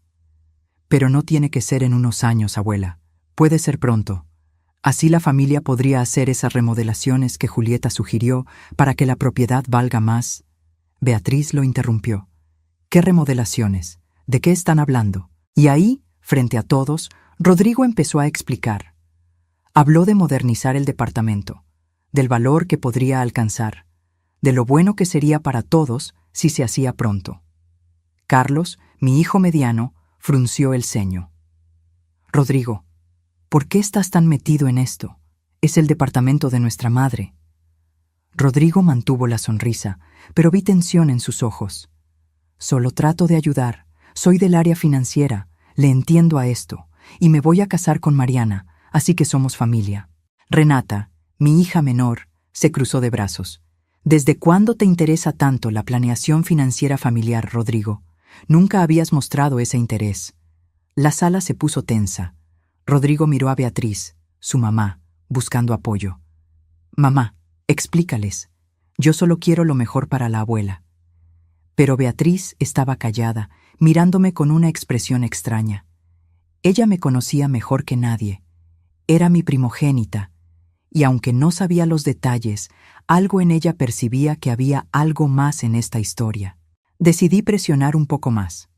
«Pero no tiene que ser en unos años, abuela. Puede ser pronto. Así la familia podría hacer esas remodelaciones que Julieta sugirió para que la propiedad valga más». Beatriz lo interrumpió. «¿Qué remodelaciones? ¿De qué están hablando?» Y ahí, frente a todos, Rodrigo empezó a explicar. Habló de modernizar el departamento, del valor que podría alcanzar, de lo bueno que sería para todos si se hacía pronto. Carlos, mi hijo mediano, frunció el ceño. «Rodrigo, ¿por qué estás tan metido en esto? Es el departamento de nuestra madre». Rodrigo mantuvo la sonrisa, pero vi tensión en sus ojos. «Solo trato de ayudar. Soy del área financiera, le entiendo a esto, y me voy a casar con Mariana, así que somos familia». Renata, mi hija menor, se cruzó de brazos. «¿Desde cuándo te interesa tanto la planeación financiera familiar, Rodrigo? Nunca habías mostrado ese interés». La sala se puso tensa. Rodrigo miró a Beatriz, su mamá, buscando apoyo. «Mamá, explícales. Yo solo quiero lo mejor para la abuela». Pero Beatriz estaba callada, mirándome con una expresión extraña. Ella me conocía mejor que nadie. Era mi primogénita, y aunque no sabía los detalles, algo en ella percibía que había algo más en esta historia. Decidí presionar un poco más.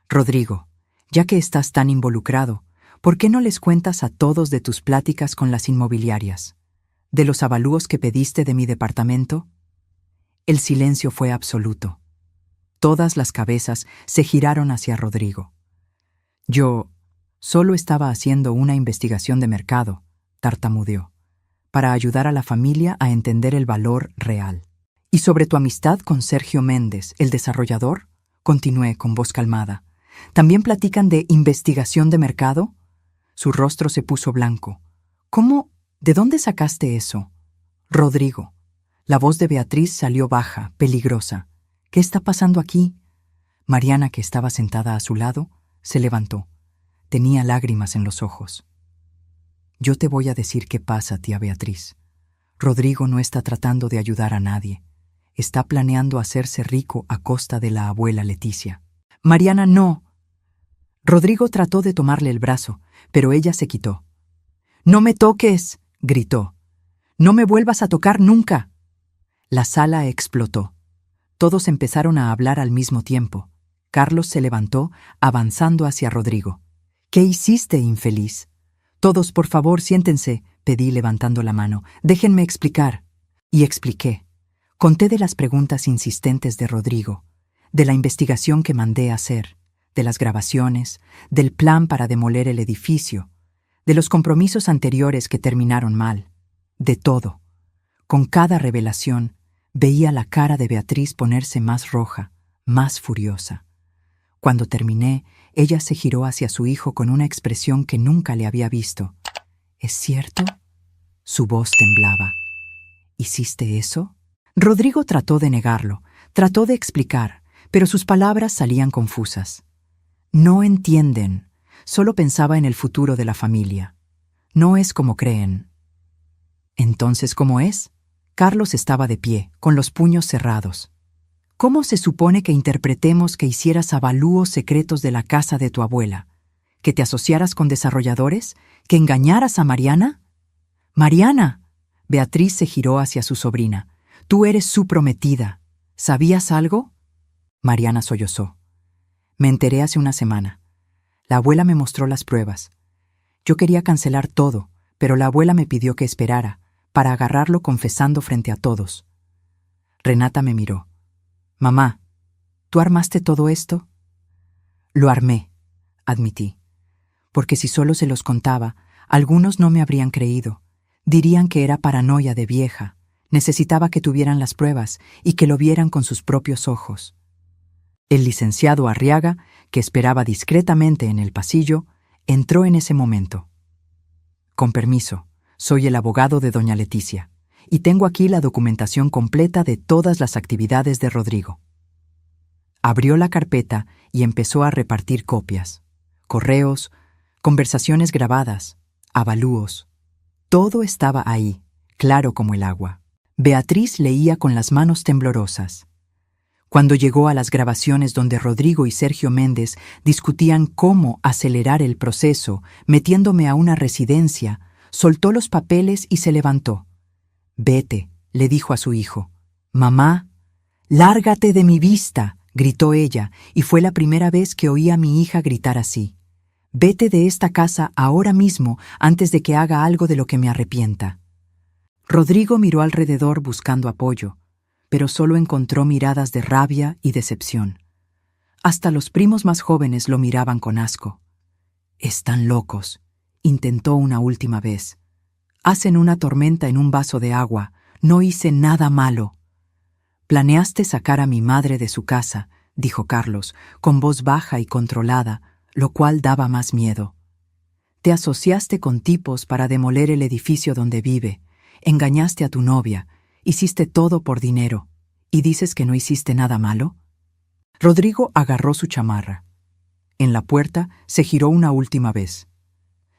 «Rodrigo, ya que estás tan involucrado, ¿por qué no les cuentas a todos de tus pláticas con las inmobiliarias? ¿De los avalúos que pediste de mi departamento?» El silencio fue absoluto. Todas las cabezas se giraron hacia Rodrigo. «Yo solo estaba haciendo una investigación de mercado», tartamudeó, «para ayudar a la familia a entender el valor real». «¿Y sobre tu amistad con Sergio Méndez, el desarrollador?», continué con voz calmada. «¿También platican de investigación de mercado?». Su rostro se puso blanco. «¿Cómo? ¿De dónde sacaste eso?». «Rodrigo». La voz de Beatriz salió baja, peligrosa. «¿Qué está pasando aquí?». Mariana, que estaba sentada a su lado, se levantó. Tenía lágrimas en los ojos. «Yo te voy a decir qué pasa, tía Beatriz. Rodrigo no está tratando de ayudar a nadie. Está planeando hacerse rico a costa de la abuela Leticia». «Mariana, no». Rodrigo trató de tomarle el brazo, pero ella se quitó. «No me toques», gritó. «No me vuelvas a tocar nunca». La sala explotó. Todos empezaron a hablar al mismo tiempo. Carlos se levantó, avanzando hacia Rodrigo. «¿Qué hiciste, infeliz?». «Todos, por favor, siéntense», pedí levantando la mano. «Déjenme explicar». Y expliqué. Conté de las preguntas insistentes de Rodrigo, de la investigación que mandé hacer, de las grabaciones, del plan para demoler el edificio, de los compromisos anteriores que terminaron mal, de todo. Con cada revelación, veía la cara de Beatriz ponerse más roja, más furiosa. Cuando terminé, ella se giró hacia su hijo con una expresión que nunca le había visto. ¿Es cierto? Su voz temblaba. ¿Hiciste eso? Rodrigo trató de negarlo, trató de explicar, pero sus palabras salían confusas. No entienden, solo pensaba en el futuro de la familia. No es como creen. ¿Entonces cómo es? Carlos estaba de pie, con los puños cerrados. ¿Cómo se supone que interpretemos que hicieras avalúos secretos de la casa de tu abuela? ¿Que te asociaras con desarrolladores? ¿Que engañaras a Mariana? ¡Mariana! Beatriz se giró hacia su sobrina. Tú eres su prometida. ¿Sabías algo? Mariana sollozó. Me enteré hace una semana. La abuela me mostró las pruebas. Yo quería cancelar todo, pero la abuela me pidió que esperara, para agarrarlo confesando frente a todos. Renata me miró. Mamá, ¿tú armaste todo esto? Lo armé, admití. Porque si solo se los contaba, algunos no me habrían creído. Dirían que era paranoia de vieja. Necesitaba que tuvieran las pruebas y que lo vieran con sus propios ojos. El licenciado Arriaga, que esperaba discretamente en el pasillo, entró en ese momento. Con permiso, soy el abogado de doña Leticia, y tengo aquí la documentación completa de todas las actividades de Rodrigo. Abrió la carpeta y empezó a repartir copias, correos, conversaciones grabadas, avalúos. Todo estaba ahí, claro como el agua. Beatriz leía con las manos temblorosas. Cuando llegó a las grabaciones donde Rodrigo y Sergio Méndez discutían cómo acelerar el proceso, metiéndome a una residencia, soltó los papeles y se levantó. «Vete», le dijo a su hijo. «Mamá, lárgate de mi vista», gritó ella, y fue la primera vez que oí a mi hija gritar así. «Vete de esta casa ahora mismo antes de que haga algo de lo que me arrepienta». Rodrigo miró alrededor buscando apoyo, pero solo encontró miradas de rabia y decepción. Hasta los primos más jóvenes lo miraban con asco. «Están locos», intentó una última vez. «Hacen una tormenta en un vaso de agua. No hice nada malo». «Planeaste sacar a mi madre de su casa», dijo Carlos, con voz baja y controlada, lo cual daba más miedo. «Te asociaste con tipos para demoler el edificio donde vive. Engañaste a tu novia. Hiciste todo por dinero. ¿Y dices que no hiciste nada malo?» Rodrigo agarró su chamarra. En la puerta se giró una última vez.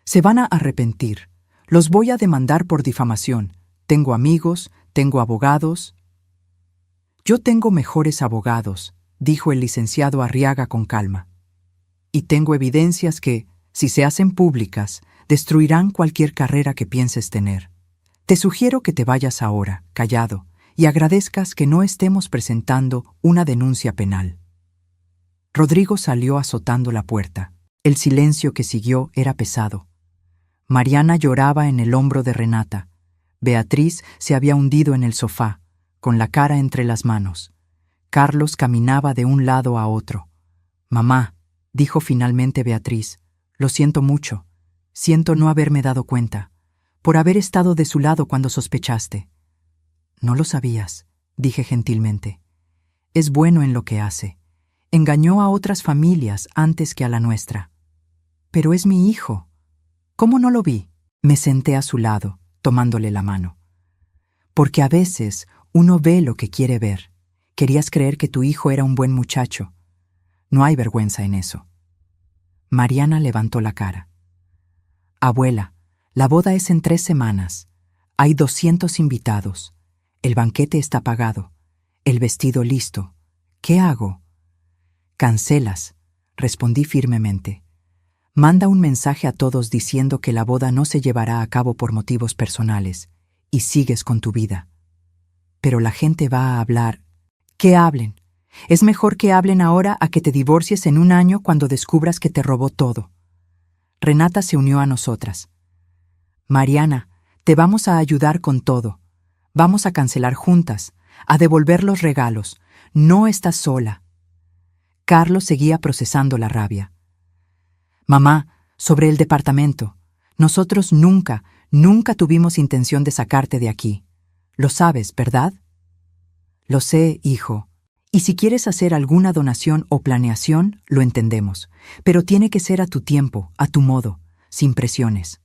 «Se van a arrepentir. Los voy a demandar por difamación. Tengo amigos, tengo abogados». «Yo tengo mejores abogados», dijo el licenciado Arriaga con calma. «Y tengo evidencias que, si se hacen públicas, destruirán cualquier carrera que pienses tener. Te sugiero que te vayas ahora, callado, y agradezcas que no estemos presentando una denuncia penal». Rodrigo salió azotando la puerta. El silencio que siguió era pesado. Mariana lloraba en el hombro de Renata. Beatriz se había hundido en el sofá, con la cara entre las manos. Carlos caminaba de un lado a otro. «Mamá», dijo finalmente Beatriz, «lo siento mucho. Siento no haberme dado cuenta, por haber estado de su lado cuando sospechaste». «No lo sabías», dije gentilmente. «Es bueno en lo que hace. Engañó a otras familias antes que a la nuestra». «Pero es mi hijo». «¿Cómo no lo vi?» Me senté a su lado, tomándole la mano. «Porque a veces uno ve lo que quiere ver. Querías creer que tu hijo era un buen muchacho. No hay vergüenza en eso». Mariana levantó la cara. «Abuela, la boda es en 3 semanas. Hay 200 invitados. El banquete está pagado. El vestido listo. ¿Qué hago?» «Cancelas», respondí firmemente. «Manda un mensaje a todos diciendo que la boda no se llevará a cabo por motivos personales y sigues con tu vida». «Pero la gente va a hablar». «Que hablen. Es mejor que hablen ahora a que te divorcies en 1 año cuando descubras que te robó todo». Renata se unió a nosotras. «Mariana, te vamos a ayudar con todo. Vamos a cancelar juntas, a devolver los regalos. No estás sola». Carlos seguía procesando la rabia. «Mamá, sobre el departamento. Nosotros nunca tuvimos intención de sacarte de aquí. Lo sabes, ¿verdad? Lo sé, hijo. Y si quieres hacer alguna donación o planeación, lo entendemos. Pero tiene que ser a tu tiempo, a tu modo, sin presiones.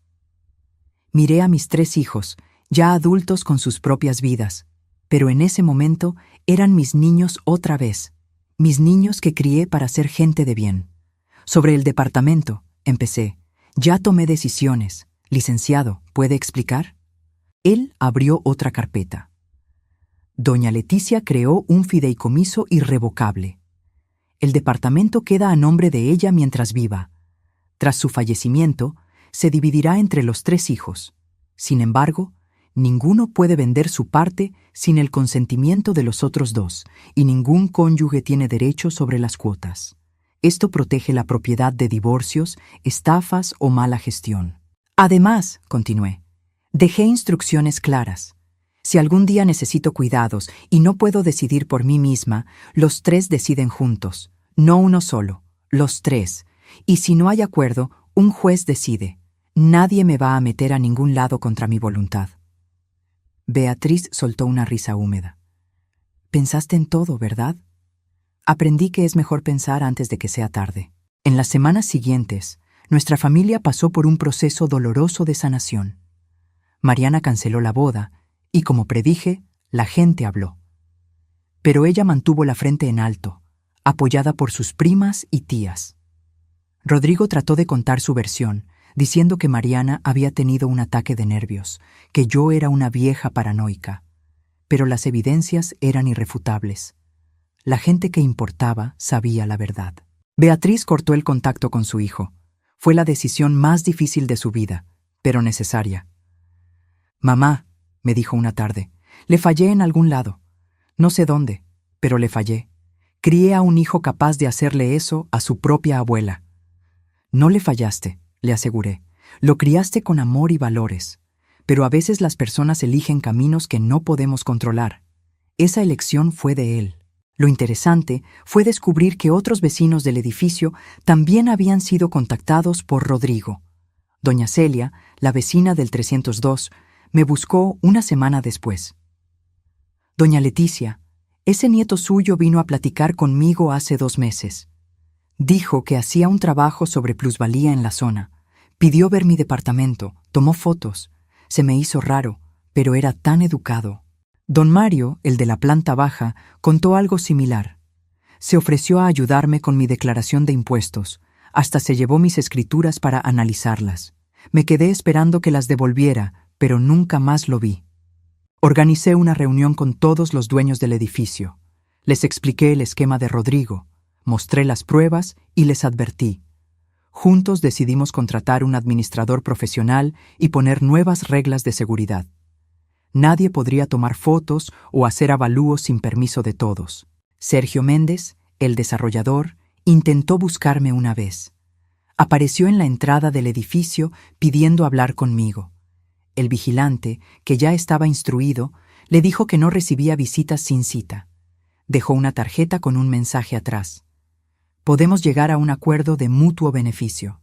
Miré a mis 3 hijos, ya adultos con sus propias vidas, pero en ese momento eran mis niños otra vez, mis niños que crié para ser gente de bien. Sobre el departamento, empecé. Ya tomé decisiones. Licenciado, ¿puede explicar? Él abrió otra carpeta. Doña Leticia creó un fideicomiso irrevocable. El departamento queda a nombre de ella mientras viva. Tras su fallecimiento, se dividirá entre los 3 hijos. Sin embargo, ninguno puede vender su parte sin el consentimiento de los otros 2, y ningún cónyuge tiene derecho sobre las cuotas. Esto protege la propiedad de divorcios, estafas o mala gestión. Además, continué, dejé instrucciones claras. Si algún día necesito cuidados y no puedo decidir por mí misma, los 3 deciden juntos, no uno solo, los 3. Y si no hay acuerdo, un juez decide. Nadie me va a meter a ningún lado contra mi voluntad. Beatriz soltó una risa húmeda. Pensaste en todo, ¿verdad? Aprendí que es mejor pensar antes de que sea tarde. En las semanas siguientes, nuestra familia pasó por un proceso doloroso de sanación. Mariana canceló la boda y, como predije, la gente habló. Pero ella mantuvo la frente en alto, apoyada por sus primas y tías. Rodrigo trató de contar su versión, diciendo que Mariana había tenido un ataque de nervios, que yo era una vieja paranoica. Pero las evidencias eran irrefutables. La gente que importaba sabía la verdad. Beatriz cortó el contacto con su hijo. Fue la decisión más difícil de su vida, pero necesaria. «Mamá», me dijo una tarde, «le fallé en algún lado. No sé dónde, pero le fallé. Crié a un hijo capaz de hacerle eso a su propia abuela». «No le fallaste», le aseguré. «Lo criaste con amor y valores. Pero a veces las personas eligen caminos que no podemos controlar. Esa elección fue de él». Lo interesante fue descubrir que otros vecinos del edificio también habían sido contactados por Rodrigo. Doña Celia, la vecina del 302, me buscó una semana después. «Doña Leticia, ese nieto suyo vino a platicar conmigo hace 2 meses. Dijo que hacía un trabajo sobre plusvalía en la zona. Pidió ver mi departamento, tomó fotos. Se me hizo raro, pero era tan educado». Don Mario, el de la planta baja, contó algo similar. Se ofreció a ayudarme con mi declaración de impuestos. Hasta se llevó mis escrituras para analizarlas. Me quedé esperando que las devolviera, pero nunca más lo vi. Organicé una reunión con todos los dueños del edificio. Les expliqué el esquema de Rodrigo, mostré las pruebas y les advertí. Juntos decidimos contratar un administrador profesional y poner nuevas reglas de seguridad. Nadie podría tomar fotos o hacer avalúos sin permiso de todos. Sergio Méndez, el desarrollador, intentó buscarme una vez. Apareció en la entrada del edificio pidiendo hablar conmigo. El vigilante, que ya estaba instruido, le dijo que no recibía visitas sin cita. Dejó una tarjeta con un mensaje atrás. «Podemos llegar a un acuerdo de mutuo beneficio».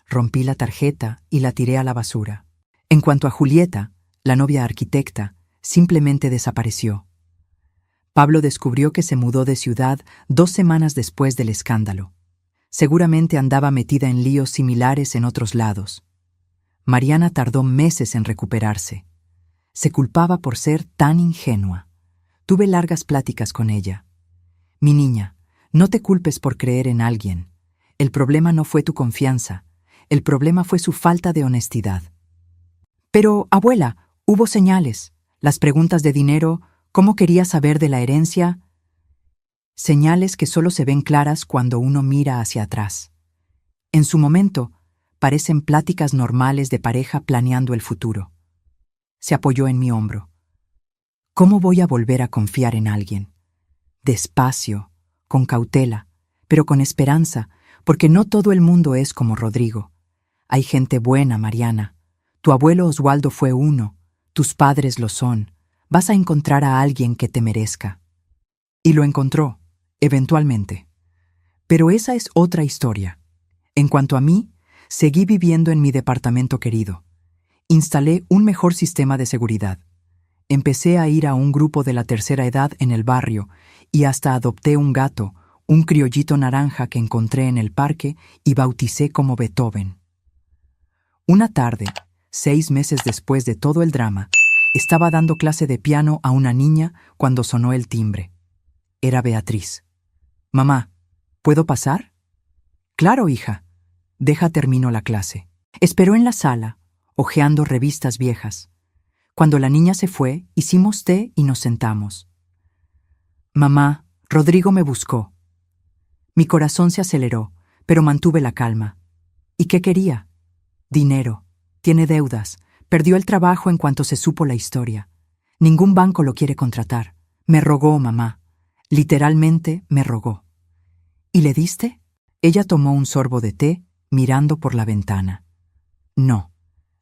Rompí la tarjeta y la tiré a la basura. En cuanto a Julieta, la novia arquitecta, simplemente desapareció. Pablo descubrió que se mudó de ciudad 2 semanas después del escándalo. Seguramente andaba metida en líos similares en otros lados. Mariana tardó meses en recuperarse. Se culpaba por ser tan ingenua. Tuve largas pláticas con ella. «Mi niña, no te culpes por creer en alguien. El problema no fue tu confianza. El problema fue su falta de honestidad». «Pero, abuela, hubo señales. Las preguntas de dinero, ¿cómo quería saber de la herencia?» Señales que solo se ven claras cuando uno mira hacia atrás. En su momento, parecen pláticas normales de pareja planeando el futuro. Se apoyó en mi hombro. ¿Cómo voy a volver a confiar en alguien? Despacio, con cautela, pero con esperanza, porque no todo el mundo es como Rodrigo. Hay gente buena, Mariana. Tu abuelo Oswaldo fue uno. Tus padres lo son. Vas a encontrar a alguien que te merezca. Y lo encontró, eventualmente. Pero esa es otra historia. En cuanto a mí, Seguí viviendo en mi departamento querido. Instalé un mejor sistema de seguridad. Empecé a ir a un grupo de la tercera edad en el barrio y hasta adopté un gato, un criollito naranja que encontré en el parque y bauticé como Beethoven. Una tarde, 6 meses después de todo el drama, estaba dando clase de piano a una niña cuando sonó el timbre. Era Beatriz. «Mamá, ¿puedo pasar?» «Claro, hija. Deja termino la clase». Esperó en la sala, hojeando revistas viejas. Cuando la niña se fue, hicimos té y nos sentamos. «Mamá, Rodrigo me buscó». Mi corazón se aceleró, pero mantuve la calma. ¿Y qué quería? Dinero. Tiene deudas. Perdió el trabajo en cuanto se supo la historia. Ningún banco lo quiere contratar. Me rogó, mamá. Literalmente me rogó. ¿Y le diste? Ella tomó un sorbo de té, mirando por la ventana. No.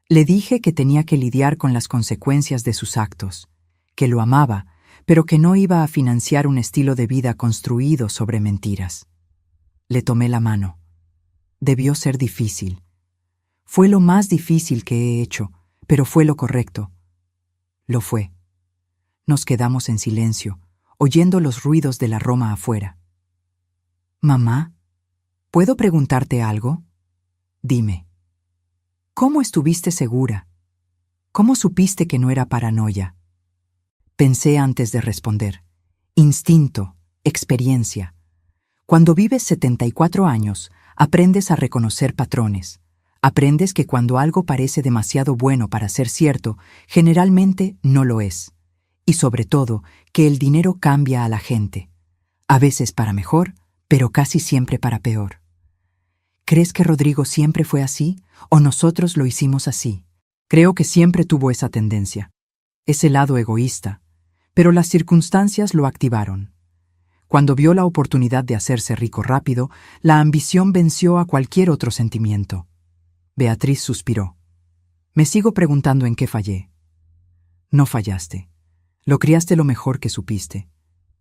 Le dije que tenía que lidiar con las consecuencias de sus actos, que lo amaba, pero que no iba a financiar un estilo de vida construido sobre mentiras. Le tomé la mano. Debió ser difícil. Fue lo más difícil que he hecho, pero fue lo correcto. Lo fue. Nos quedamos en silencio, oyendo los ruidos de la Roma afuera. «Mamá, ¿puedo preguntarte algo?» «Dime. ¿Cómo estuviste segura? ¿Cómo supiste que no era paranoia?» Pensé antes de responder. Instinto, experiencia. Cuando vives 74 años, aprendes a reconocer patrones. Aprendes que cuando algo parece demasiado bueno para ser cierto, generalmente no lo es. Y sobre todo, que el dinero cambia a la gente. A veces para mejor, pero casi siempre para peor. ¿Crees que Rodrigo siempre fue así o nosotros lo hicimos así? Creo que siempre tuvo esa tendencia, ese lado egoísta, pero las circunstancias lo activaron. Cuando vio la oportunidad de hacerse rico rápido, la ambición venció a cualquier otro sentimiento. Beatriz suspiró. Me sigo preguntando en qué fallé. No fallaste. Lo criaste lo mejor que supiste.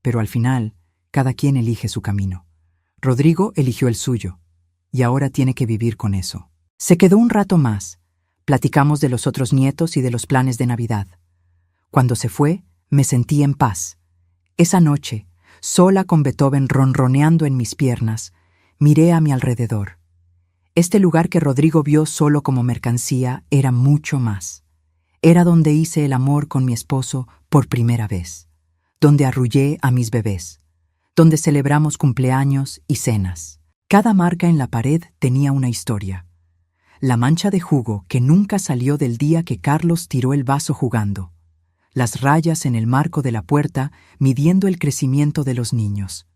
Pero al final, cada quien elige su camino. Rodrigo eligió el suyo, y ahora tiene que vivir con eso. Se quedó un rato más. Platicamos de los otros nietos y de los planes de Navidad. Cuando se fue, me sentí en paz. Esa noche, sola con Beethoven ronroneando en mis piernas, miré a mi alrededor. Este lugar que Rodrigo vio solo como mercancía era mucho más. Era donde hice el amor con mi esposo por primera vez, donde arrullé a mis bebés, donde celebramos cumpleaños y cenas. Cada marca en la pared tenía una historia. La mancha de jugo que nunca salió del día que Carlos tiró el vaso jugando. Las rayas en el marco de la puerta midiendo el crecimiento de los niños.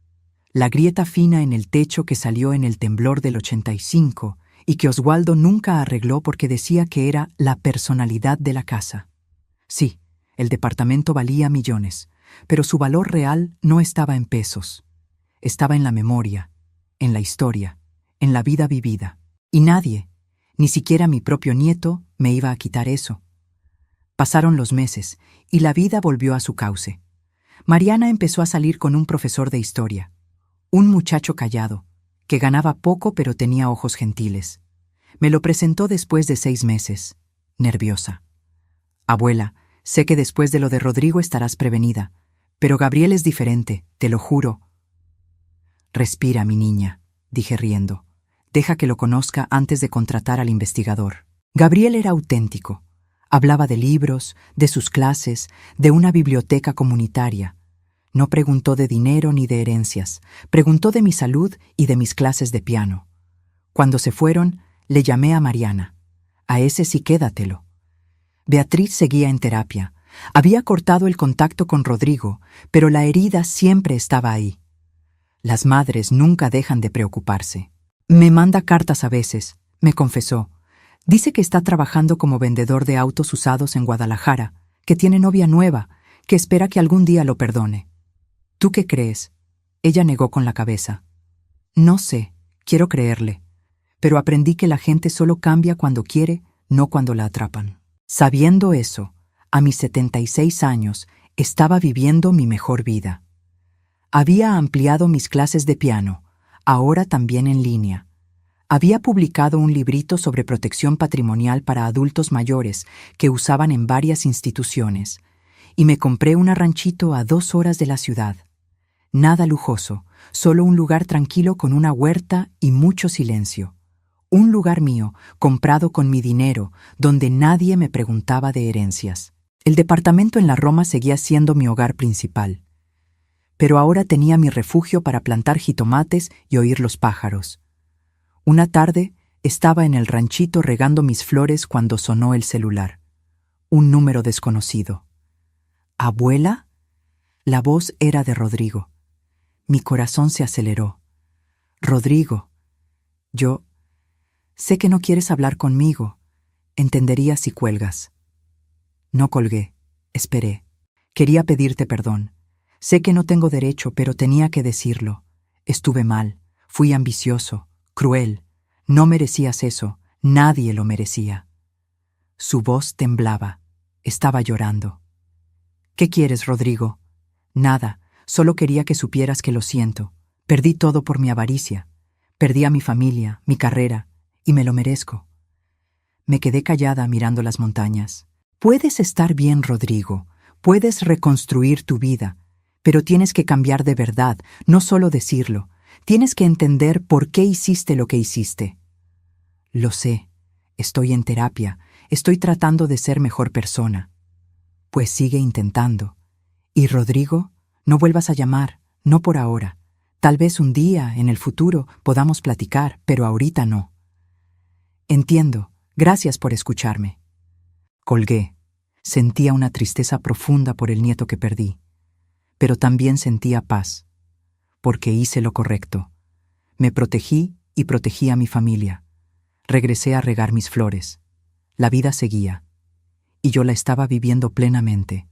La grieta fina en el techo que salió en el temblor del 85 y que Oswaldo nunca arregló porque decía que era la personalidad de la casa. Sí, el departamento valía millones, pero su valor real no estaba en pesos. Estaba en la memoria, en la historia, en la vida vivida. Y nadie, ni siquiera mi propio nieto, me iba a quitar eso. Pasaron los meses y la vida volvió a su cauce. Mariana empezó a salir con un profesor de historia, un muchacho callado, que ganaba poco pero tenía ojos gentiles. Me lo presentó después de 6 meses, nerviosa. Abuela, sé que después de lo de Rodrigo estarás prevenida, pero Gabriel es diferente, te lo juro. Respira, mi niña, dije riendo. Deja que lo conozca antes de contratar al investigador. Gabriel era auténtico. Hablaba de libros, de sus clases, de una biblioteca comunitaria. No preguntó de dinero ni de herencias. Preguntó de mi salud y de mis clases de piano. Cuando se fueron, le llamé a Mariana. A ese sí quédatelo. Beatriz seguía en terapia. Había cortado el contacto con Rodrigo, pero la herida siempre estaba ahí. Las madres nunca dejan de preocuparse. Me manda cartas a veces, me confesó. Dice que está trabajando como vendedor de autos usados en Guadalajara, que tiene novia nueva, que espera que algún día lo perdone. ¿Tú qué crees? Ella negó con la cabeza. No sé, quiero creerle. Pero aprendí que la gente solo cambia cuando quiere, no cuando la atrapan. Sabiendo eso, a mis 76 años, estaba viviendo mi mejor vida. Había ampliado mis clases de piano, ahora también en línea. Había publicado un librito sobre protección patrimonial para adultos mayores que usaban en varias instituciones, y me compré un ranchito a 2 horas de la ciudad. Nada lujoso, solo un lugar tranquilo con una huerta y mucho silencio. Un lugar mío, comprado con mi dinero, donde nadie me preguntaba de herencias. El departamento en la Roma seguía siendo mi hogar principal. Pero ahora tenía mi refugio para plantar jitomates y oír los pájaros. Una tarde estaba en el ranchito regando mis flores cuando sonó el celular. Un número desconocido. ¿Abuela? La voz era de Rodrigo. Mi corazón se aceleró. Rodrigo. Yo. Sé que no quieres hablar conmigo. Entendería si cuelgas. No colgué. Esperé. Quería pedirte perdón. Sé que no tengo derecho, pero tenía que decirlo. Estuve mal. Fui ambicioso. Cruel. No merecías eso. Nadie lo merecía. Su voz temblaba. Estaba llorando. ¿Qué quieres, Rodrigo? Nada. Solo quería que supieras que lo siento. Perdí todo por mi avaricia. Perdí a mi familia, mi carrera, y me lo merezco. Me quedé callada mirando las montañas. Puedes estar bien, Rodrigo. Puedes reconstruir tu vida. Pero tienes que cambiar de verdad, no solo decirlo. Tienes que entender por qué hiciste lo que hiciste. Lo sé. Estoy en terapia. Estoy tratando de ser mejor persona. Pues sigue intentando. Y Rodrigo, no vuelvas a llamar, no por ahora. Tal vez un día, en el futuro, podamos platicar, pero ahorita no. Entiendo. Gracias por escucharme. Colgué. Sentía una tristeza profunda por el nieto que perdí. Pero también sentía paz, porque hice lo correcto. Me protegí y protegí a mi familia. Regresé a regar mis flores. La vida seguía, y yo la estaba viviendo plenamente.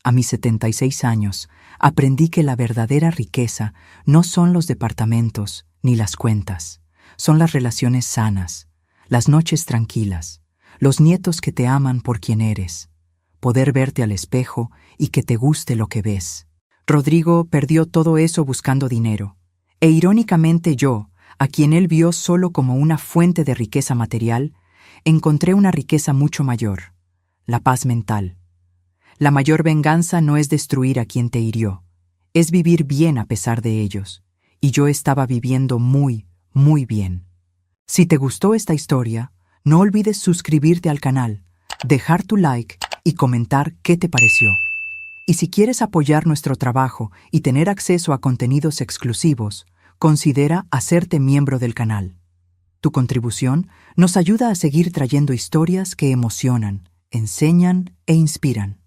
A mis 76 años, aprendí que la verdadera riqueza no son los departamentos ni las cuentas, son las relaciones sanas, las noches tranquilas, los nietos que te aman por quien eres, poder verte al espejo y que te guste lo que ves. Rodrigo perdió todo eso buscando dinero, e irónicamente yo, a quien él vio solo como una fuente de riqueza material, encontré una riqueza mucho mayor, la paz mental. La mayor venganza no es destruir a quien te hirió, es vivir bien a pesar de ellos, y yo estaba viviendo muy, muy bien. Si te gustó esta historia, no olvides suscribirte al canal, dejar tu like y comentar qué te pareció. Y si quieres apoyar nuestro trabajo y tener acceso a contenidos exclusivos, considera hacerte miembro del canal. Tu contribución nos ayuda a seguir trayendo historias que emocionan, enseñan e inspiran.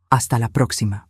Hasta la próxima.